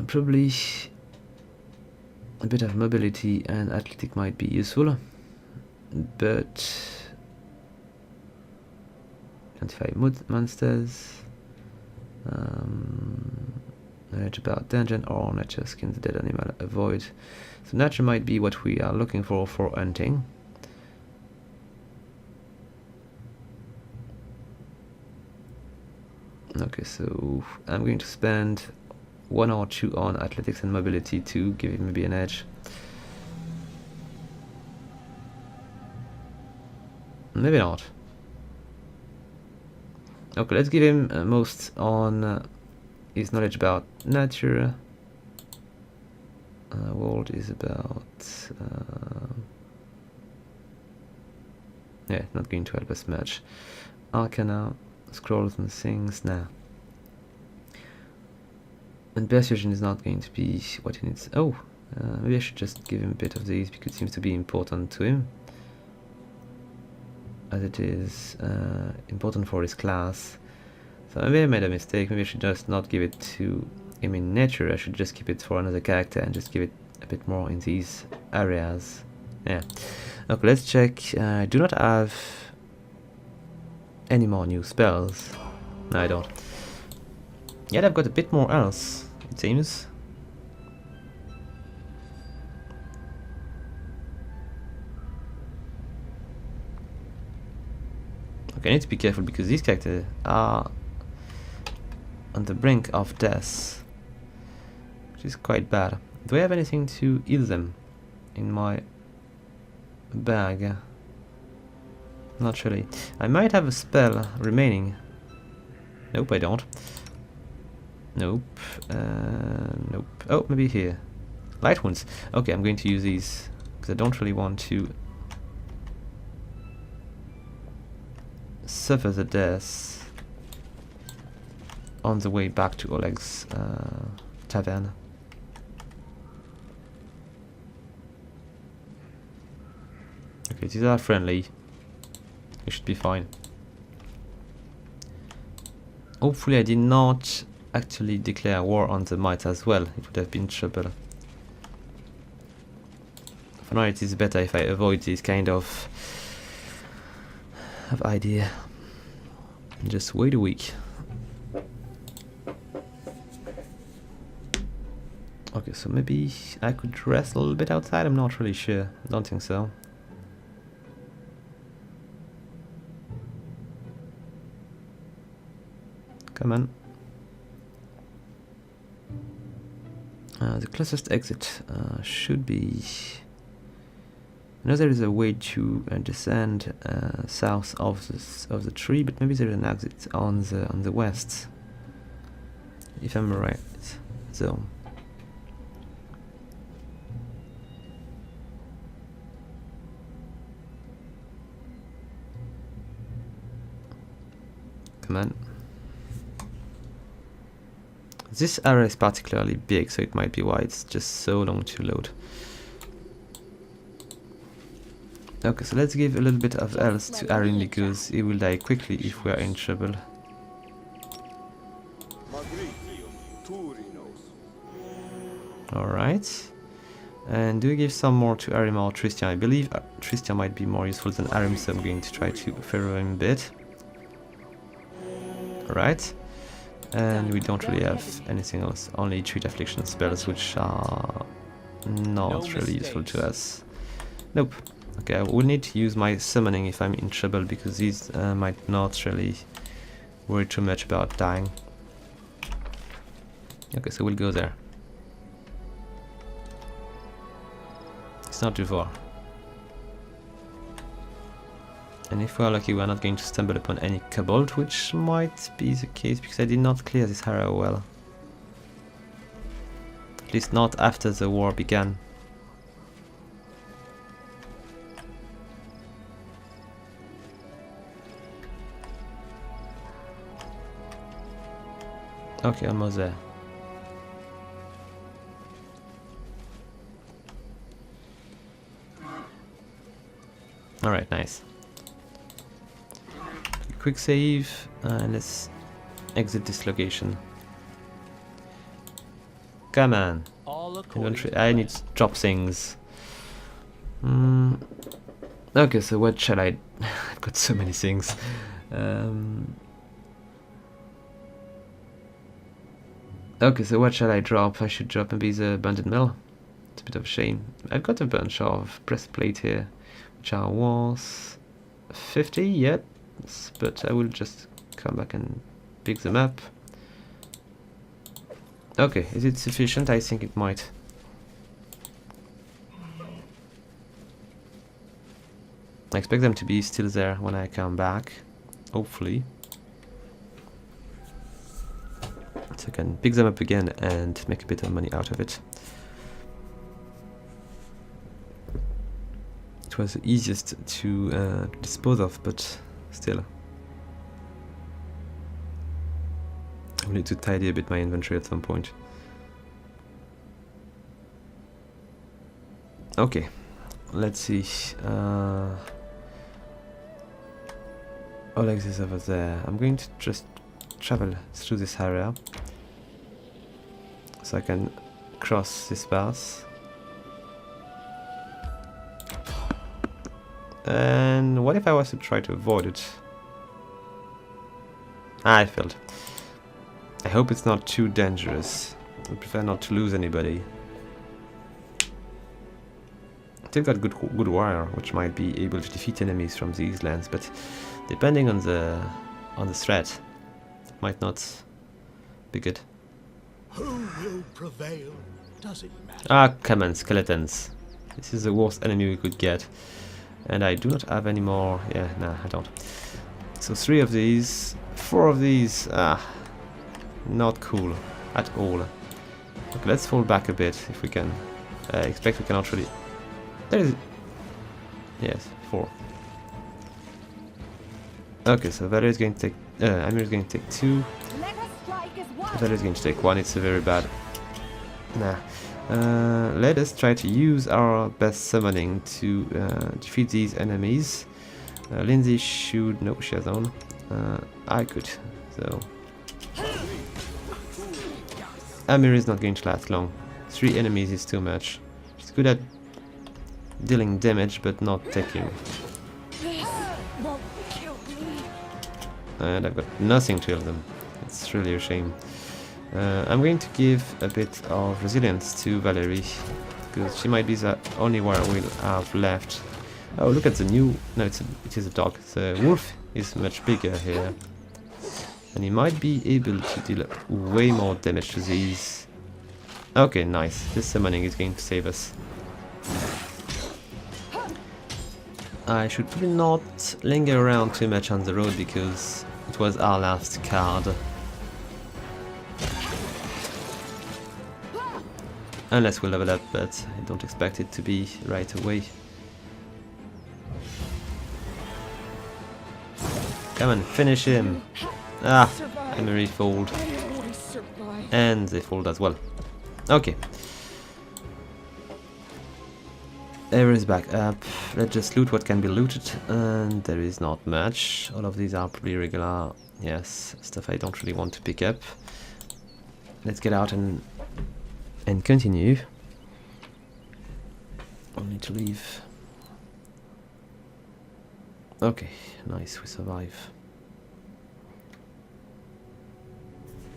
Probably a bit of mobility and athletic might be useful, but identify monsters, knowledge about dungeon, or nature, skin the dead animal, avoid. So nature might be what we are looking for hunting. Okay, so I'm going to spend 1 or 2 on athletics and mobility to give him maybe an edge. Maybe not. Okay, let's give him most on his knowledge about nature. World is about... yeah, not going to help us much. Arcanum, scrolls and things, nah. And persuasion is not going to be what he needs. Oh, maybe I should just give him a bit of these because it seems to be important to him, as it is important for his class. So maybe I made a mistake. Maybe I should just not give it to him in nature. I should just keep it for another character and just give it a bit more in these areas. Yeah. Okay, let's check. I do not have any more new spells. No, I don't. Yet I've got a bit more else, it seems. Okay, I need to be careful because these characters are on the brink of death, which is quite bad. Do I have anything to heal them in my bag? Not really. I might have a spell remaining. Nope, I don't. Nope. Nope. Oh, maybe here. Light wounds. Okay, I'm going to use these because I don't really want to suffer the death on the way back to Oleg's tavern. Okay, these are friendly. We should be fine. Hopefully I did not actually declare war on the mites as well. It would have been trouble. For now it is better if I avoid this kind of idea. Just wait a week. Okay, so maybe I could rest a little bit outside. I'm not really sure. Don't think so. Come on. The closest exit should be... I know there is a way to descend south of the tree, but maybe there is an exit on the west, if I'm right. So come on. This area is particularly big, so it might be why it's just so long to load. Okay, so let's give a little bit of else to Arin because he will die quickly if we are in trouble. Alright. And do we give some more to Arim or Tristan? I believe Tristan might be more useful than Arim, so I'm going to try to favor him a bit. Alright. And we don't really have anything else, only treat affliction spells, which are not really useful to us. Nope. Okay, I will need to use my summoning if I'm in trouble, because these might not really worry too much about dying. Okay, so we'll go there. It's not too far. And if we are lucky, we're not going to stumble upon any kobold, which might be the case because I did not clear this area well. At least not after the war began. Okay, almost there. Alright, nice. Quick save, and let's exit this location. Come on. Inventory. I need to drop things. Okay, so what shall I... I've got so many things. Okay, so what shall I drop? I should drop maybe the abandoned mill. It's a bit of a shame. I've got a bunch of breastplate here, which are worth 50 yet, but I will just come back and pick them up. Okay, is it sufficient? I think it might. I expect them to be still there when I come back, hopefully. So I can pick them up again and make a bit of money out of it. It was the easiest to dispose of, but still. I will need to tidy a bit my inventory at some point. Okay, let's see. Olex is over there. I'm going to just travel through this area so I can cross this path. And what if I was to try to avoid it? Ah, I failed. I hope it's not too dangerous. I prefer not to lose anybody. Still got good warrior, which might be able to defeat enemies from these lands, but depending on the threat, it might not be good. Who will prevail? Does it matter? Ah, come on, skeletons. This is the worst enemy we could get. And I do not have any more. Yeah, nah, I don't. So 3 of these, 4 of these. Ah, not cool at all. Okay, let's fall back a bit if we can. I expect we cannot really. There is. Yes, 4. Okay, so Valor is going to take. Amir is going to take 2. Valor is going to take 1. It's a very bad. Nah. Let us try to use our best summoning to defeat these enemies. Lindsay should... No, she has on. I could, so... Amir is not going to last long. 3 enemies is too much. She's good at dealing damage, but not taking. And I've got nothing to heal them. It's really a shame. I'm going to give a bit of resilience to Valerie, because she might be the only one we'll have left. Oh, look at the new... No, it is a dog. The wolf is much bigger here. And he might be able to deal way more damage to these. Okay, nice. This summoning is going to save us. I should probably not linger around too much on the road, because it was our last card. Unless we level up, but I don't expect it to be right away. Come on, finish him! Ah, Emery fold. And they fold as well. Okay. Area is back up. Let's just loot what can be looted. And there is not much. All of these are pretty regular. Yes, stuff I don't really want to pick up. Let's get out and continue. I'll need to leave. Okay, nice, we survive.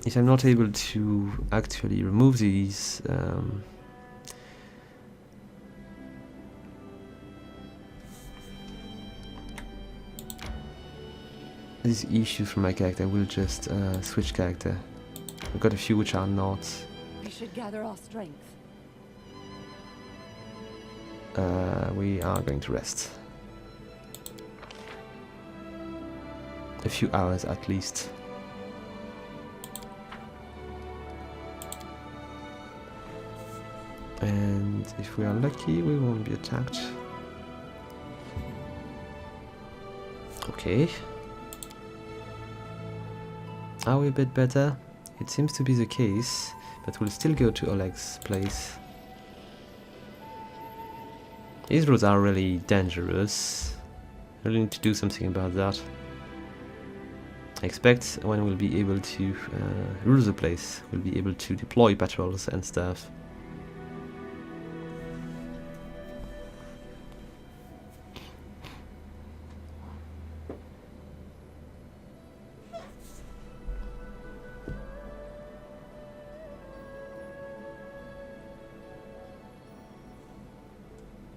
If I'm not able to actually remove these, these issues from my character, I will just switch character. I've got a few which are not. We should gather our strength. We are going to rest. A few hours at least. And if we are lucky, we won't be attacked. Okay. Are we a bit better? It seems to be the case, but we'll still go to Oleg's place. These roads are really dangerous. I really need to do something about that. I expect when we'll be able to rule the place, we'll be able to deploy patrols and stuff.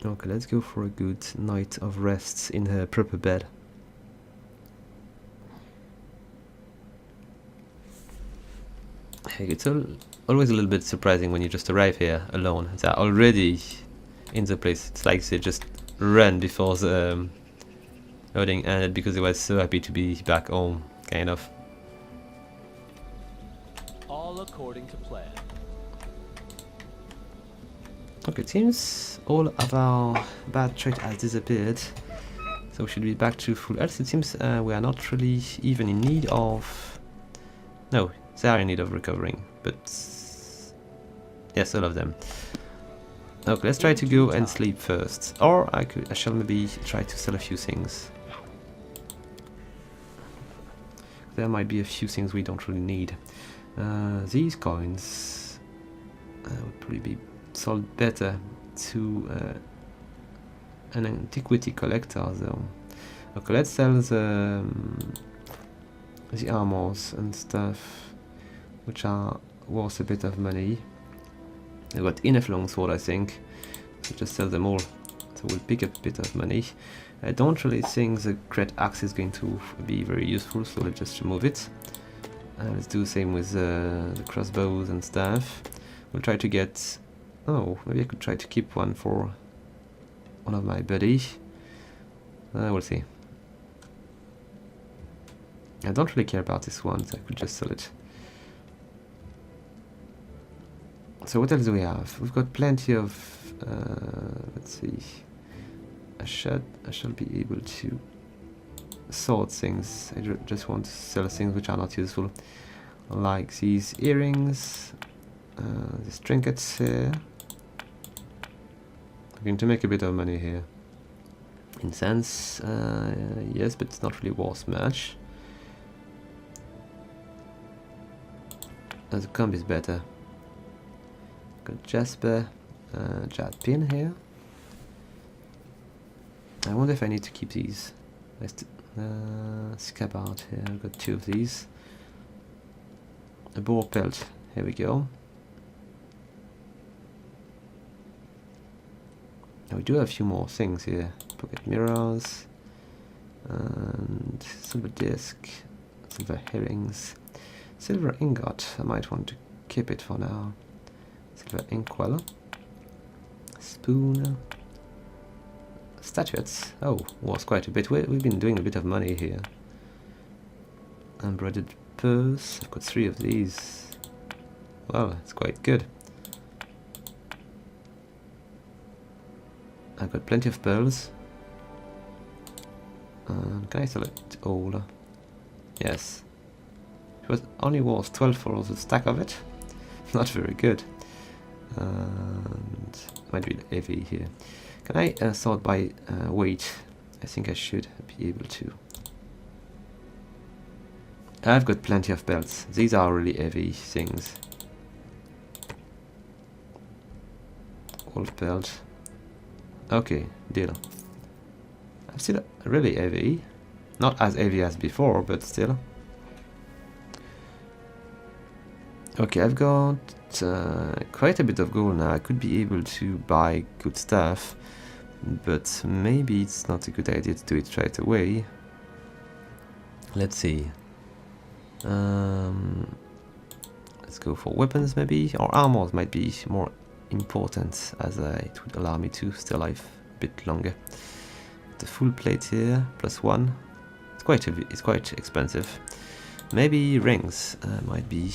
Okay, let's go for a good night of rest in her proper bed. It's always a little bit surprising when you just arrive here alone. They're already in the place. It's like they just ran before the loading ended because they were so happy to be back home, kind of. All according to plan. Okay, it seems all of our bad trait has disappeared, so we should be back to full health. It seems we are not really even in need of... No, they are in need of recovering, but... Yes, all of them. Okay, let's try to go and sleep first, or I shall maybe try to sell a few things. There might be a few things we don't really need. These coins would probably be sold better to an antiquity collector though. Okay, let's sell the armors and stuff which are worth a bit of money. I've got enough longsword, I think, so just sell them all, so we'll pick up a bit of money. I don't really think the great axe is going to be very useful, so let's just remove it. Let's do the same with the crossbows and stuff. We'll try to get... Oh, maybe I could try to keep one for one of my buddies. We'll see. I don't really care about this one, so I could just sell it. So what else do we have? We've got plenty of... let's see. I shall be able to sort things. I just want to sell things which are not useful. Like these earrings. These trinkets here. I'm going to make a bit of money here. Incense, yes, but it's not really worth much. The comb is better. Got Jasper, Jad pin here. I wonder if I need to keep these. Scabbard here, I've got 2 of these. A boar pelt, here we go. Now we do have a few more things here. Pocket mirrors, and silver disc, silver herrings, silver ingot, I might want to keep it for now. Silver inkwell, spoon, statuettes, oh, was quite a bit. We've been doing a bit of money here. Embroidered purse, I've got 3 of these. Well, it's quite good. I've got plenty of pearls. Can I sell it all? Yes. It was only worth 12 for the stack of it. Not very good. And might be heavy here. Can I sort by weight? I think I should be able to. I've got plenty of belts. These are really heavy things. Old belt. Okay, deal. I'm still really heavy. Not as heavy as before, but still. Okay, I've got quite a bit of gold now. I could be able to buy good stuff, but maybe it's not a good idea to do it right away. Let's see. Let's go for weapons maybe, or armors might be more important, as it would allow me to stay alive a bit longer. The full plate here, +1. It's quite expensive. Maybe rings might be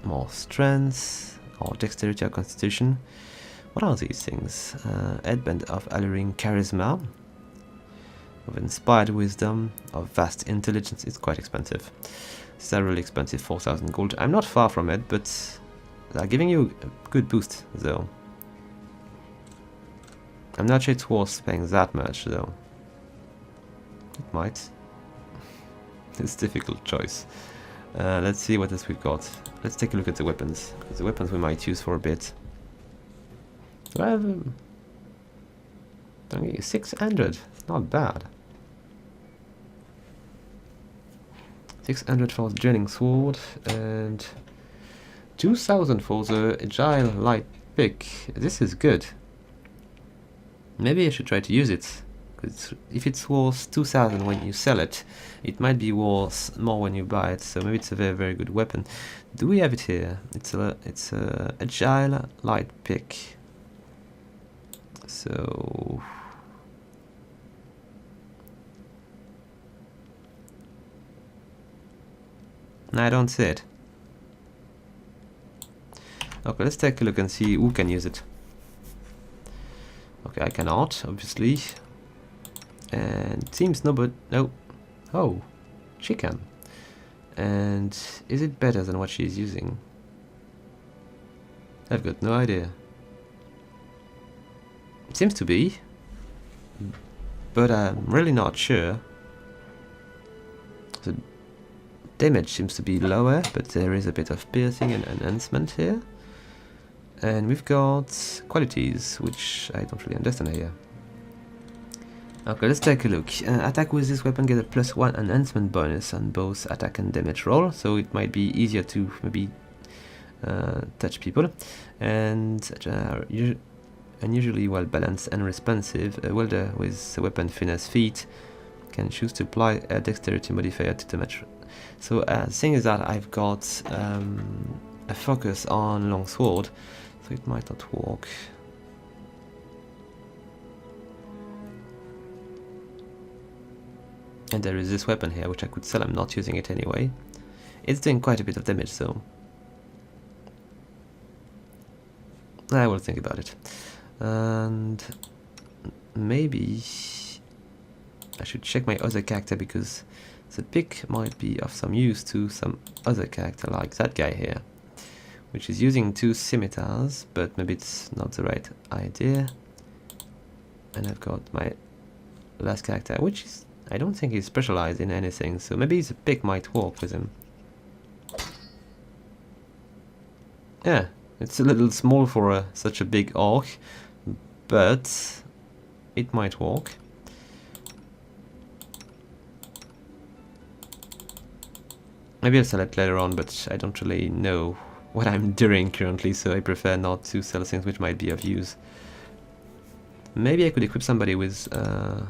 more strength or dexterity or constitution. What are these things? Headband of alluring charisma, of inspired wisdom, of vast intelligence. It's quite expensive. These are really expensive, 4,000 gold. I'm not far from it, but they're giving you a good boost though. I'm not sure it's worth paying that much though. It might. It's a difficult choice. Let's see what else we've got. Let's take a look at the weapons. The weapons we might use for a bit. Do I have only 600? Not bad. 600 for the Journeying Sword and 2,000 for the Agile Light Pick. This is good. Maybe I should try to use it. Because if it's worth 2,000 when you sell it, it might be worth more when you buy it. So maybe it's a very, very good weapon. Do we have it here? It's a Agile Light Pick. So I don't see it. Okay, let's take a look and see who can use it. Okay, I cannot, obviously. And it seems no. Oh, she can. And is it better than what she's using? I've got no idea. It seems to be, but I'm really not sure. The damage seems to be lower, but there is a bit of piercing and enhancement here. And we've got qualities, which I don't really understand here. Okay, let's take a look. Attack with this weapon get a +1 enhancement bonus on both attack and damage roll, so it might be easier to maybe touch people. And unusually well balanced and responsive, a welder with a weapon finesse feat can choose to apply a dexterity modifier to damage. So the thing is that I've got a focus on longsword, so it might not work. And there is this weapon here, which I could sell. I'm not using it anyway. It's doing quite a bit of damage, though. I will think about it. And maybe I should check my other character, because the pick might be of some use to some other character, like that guy here, which is using 2 scimitars, but maybe it's not the right idea. And I've got my last character, which is, I don't think he's specialized in anything, so maybe the pick might work with him. Yeah, it's a little small for such a big orc, but it might work. Maybe I'll sell it later on, but I don't really know what I'm doing currently, so I prefer not to sell things which might be of use. Maybe I could equip somebody with a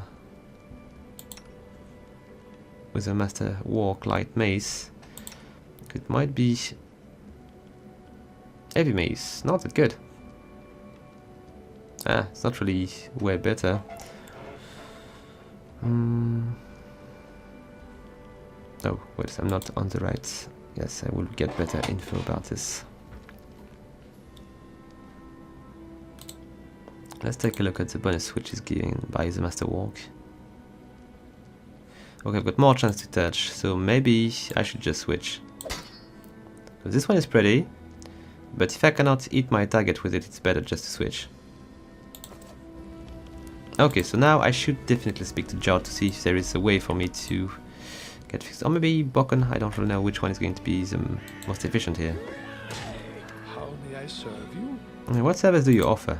master walk light mace. It might be heavy mace, not that good. It's not really way better. Oh, wait, I'm not on the right. Yes, I will get better info about this. Let's take a look at the bonus which is given by the master walk. Okay, I've got more chance to touch, so maybe I should just switch. So this one is pretty, but if I cannot hit my target with it, it's better just to switch. Okay, so now I should definitely speak to Jod to see if there is a way for me to get fixed. Or maybe Bokken, I don't really know which one is going to be the most efficient here. How may I serve you? What service do you offer?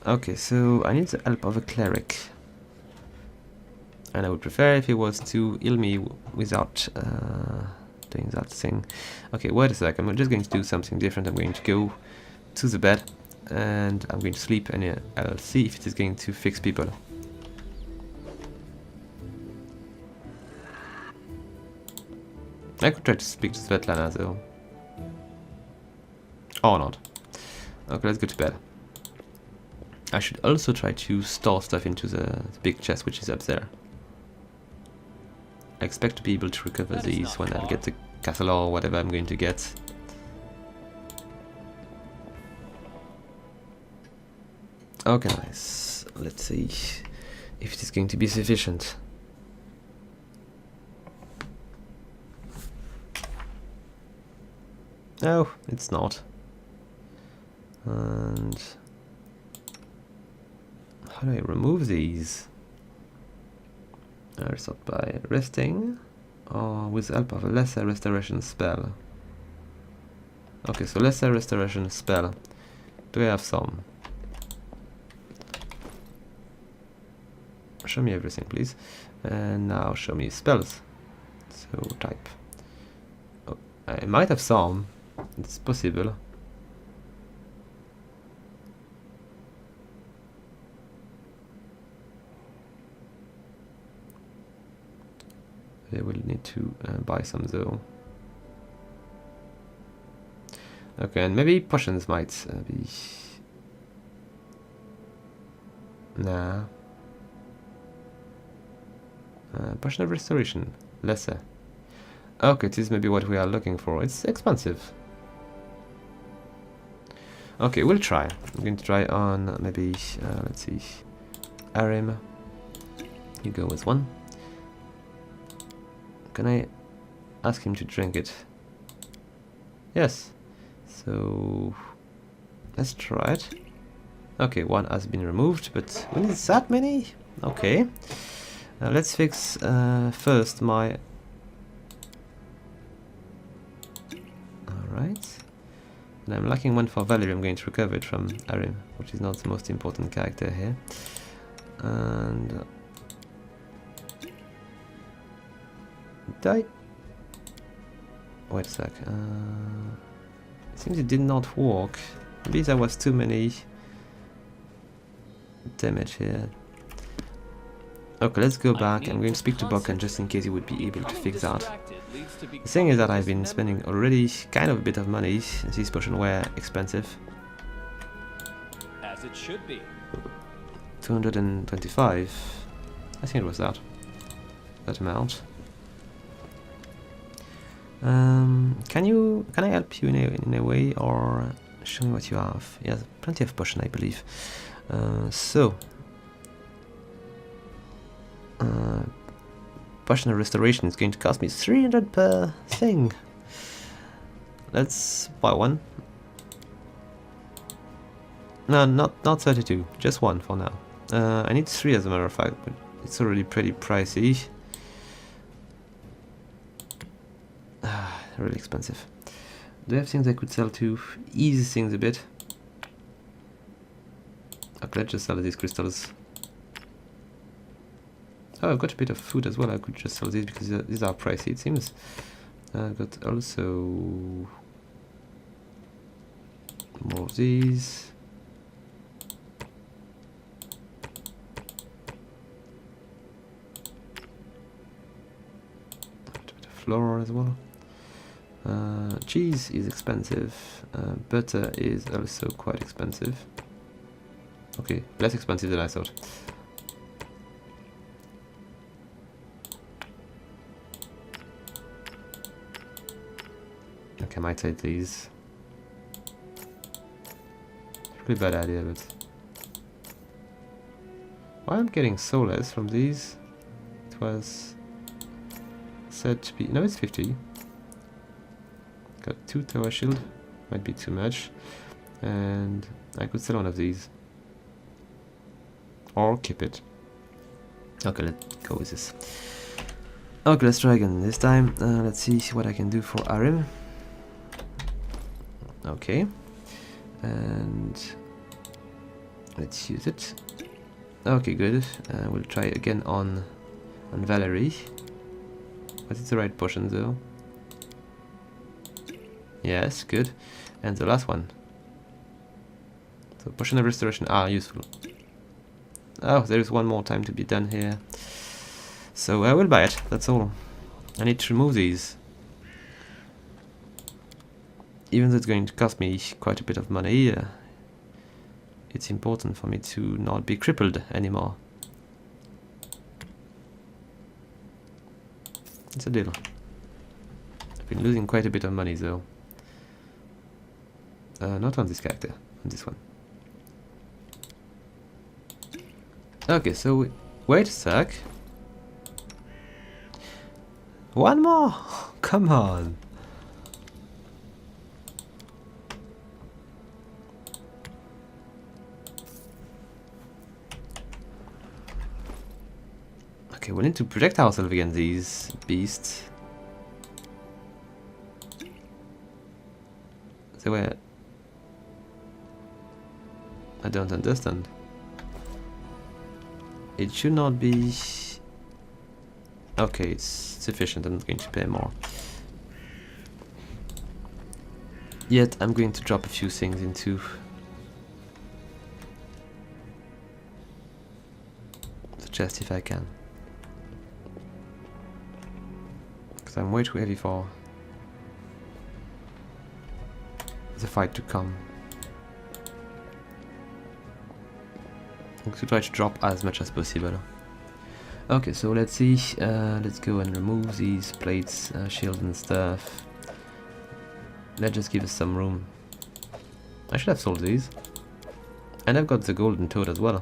Okay, so I need the help of a cleric. And I would prefer if he was to heal me without doing that thing. Okay, wait a sec, I'm just going to do something different. I'm going to go to the bed and I'm going to sleep, and I'll see if it is going to fix people. I could try to speak to Svetlana though. Or not. Okay, let's go to bed. I should also try to store stuff into the big chest which is up there. I expect to be able to recover these when I get the castle or whatever I'm going to get. Okay, nice. Let's see if it is going to be sufficient. No, it's not. And how do I remove these? Result by resting or with the help of a lesser restoration spell. Okay, so lesser restoration spell. Do I have some? Show me everything, please. And now show me spells. So type. Oh, I might have some. It's possible. They will need to buy some though. Okay, and maybe potions might be. Nah. Potion of restoration, lesser. Okay, this is maybe what we are looking for. It's expensive. Okay, we'll try. I'm going to try on maybe, let's see, Arim. You go with one. Can I ask him to drink it? Yes. So let's try it. Okay, one has been removed, but we need that many? Okay. Let's fix first my... Alright. And I'm lacking one for Valerie. I'm going to recover it from Arim, which is not the most important character here. And... die. Wait a sec. It seems it did not work. Maybe there was too many damage here. Okay, let's go back. I'm going to speak to Bokan just in case he would be able to fix that. The thing is that I've been spending already kind of a bit of money. These potions were expensive. As it should be. 225. I think it was that amount. Can I help you in a way, or show me what you have? Yes, plenty of potion, I believe. Potion of restoration is going to cost me 300 per thing. Let's buy one. No, not 32, just one for now. I need 3 as a matter of fact, but it's already pretty pricey. Really expensive. Do I have things I could sell to ease things a bit? Okay, let's just sell these crystals. Oh, I've got a bit of food as well. I could just sell these because these are pricey, it seems. I've got also more of these. A bit of flour as well. Cheese is expensive. Butter is also quite expensive. Okay, less expensive than I thought. Okay, I might take these. Pretty bad idea, but why am I getting so less from these? It was said to be, no, it's 50. Got 2 tower shield, might be too much, and I could sell one of these or keep it. Okay, let's go with this. Okay, let's try again this time. Let's see what I can do for Arim. Okay, and let's use it. Okay, good. We'll try again on Valerie. But it's the right potion though. Yes, good. And the last one. So potion of restoration are useful. Oh, there is one more time to be done here. So I will buy it, that's all. I need to remove these. even though it's going to cost me quite a bit of money, it's important for me to not be crippled anymore. It's a deal. I've been losing quite a bit of money though. Not on this character, on this one. Okay, so wait a sec. One more! Come on! Okay, we need to protect ourselves against these beasts. So where? I don't understand. It should not be... Okay, it's sufficient, I'm not going to pay more. Yet, I'm going to drop a few things into... the chest if I can. Because I'm way too heavy for the fight to come. I'm going to try to drop as much as possible. Okay, so let's see. Let's go and remove these plates, shields and stuff. Let's just give us some room. I should have sold these. And I've got the golden toad as well.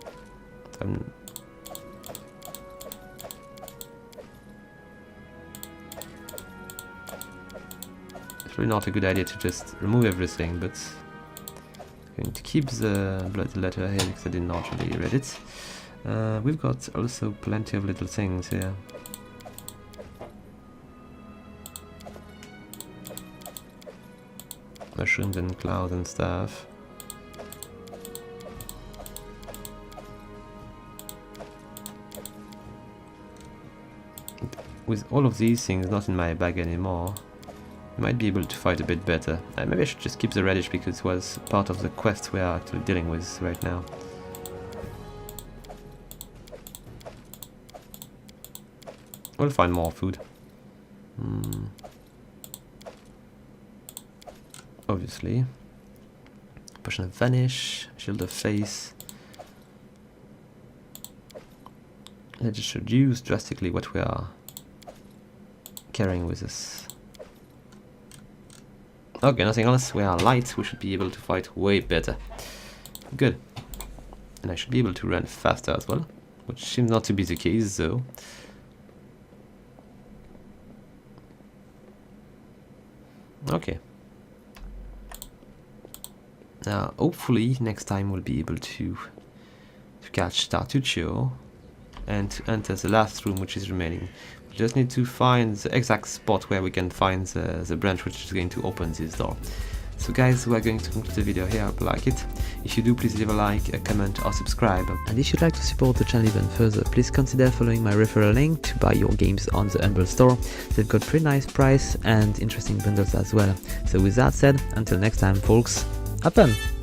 It's really not a good idea to just remove everything, but I'm going to keep the blood letter here because I did not really read it. We've got also plenty of little things here. Mushrooms and clouds and stuff. With all of these things not in my bag anymore, I might be able to fight a bit better. Maybe I should just keep the radish because it was part of the quest we are actually dealing with right now. We'll find more food. Obviously. Potion of Vanish, Shield of Face. Let's just reduce drastically what we are carrying with us. Okay, nothing else. We are light, we should be able to fight way better. Good. And I should be able to run faster as well, which seems not to be the case though. Okay. Now, hopefully, next time we'll be able to catch Tartuccio and to enter the last room which is remaining. We just need to find the exact spot where we can find the branch which is going to open this door. So guys, we're going to conclude the video here. I hope you like it. If you do, please leave a like, a comment or subscribe. And if you'd like to support the channel even further, please consider following my referral link to buy your games on the Humble store. They've got pretty nice price and interesting bundles as well. So with that said, until next time folks, have fun!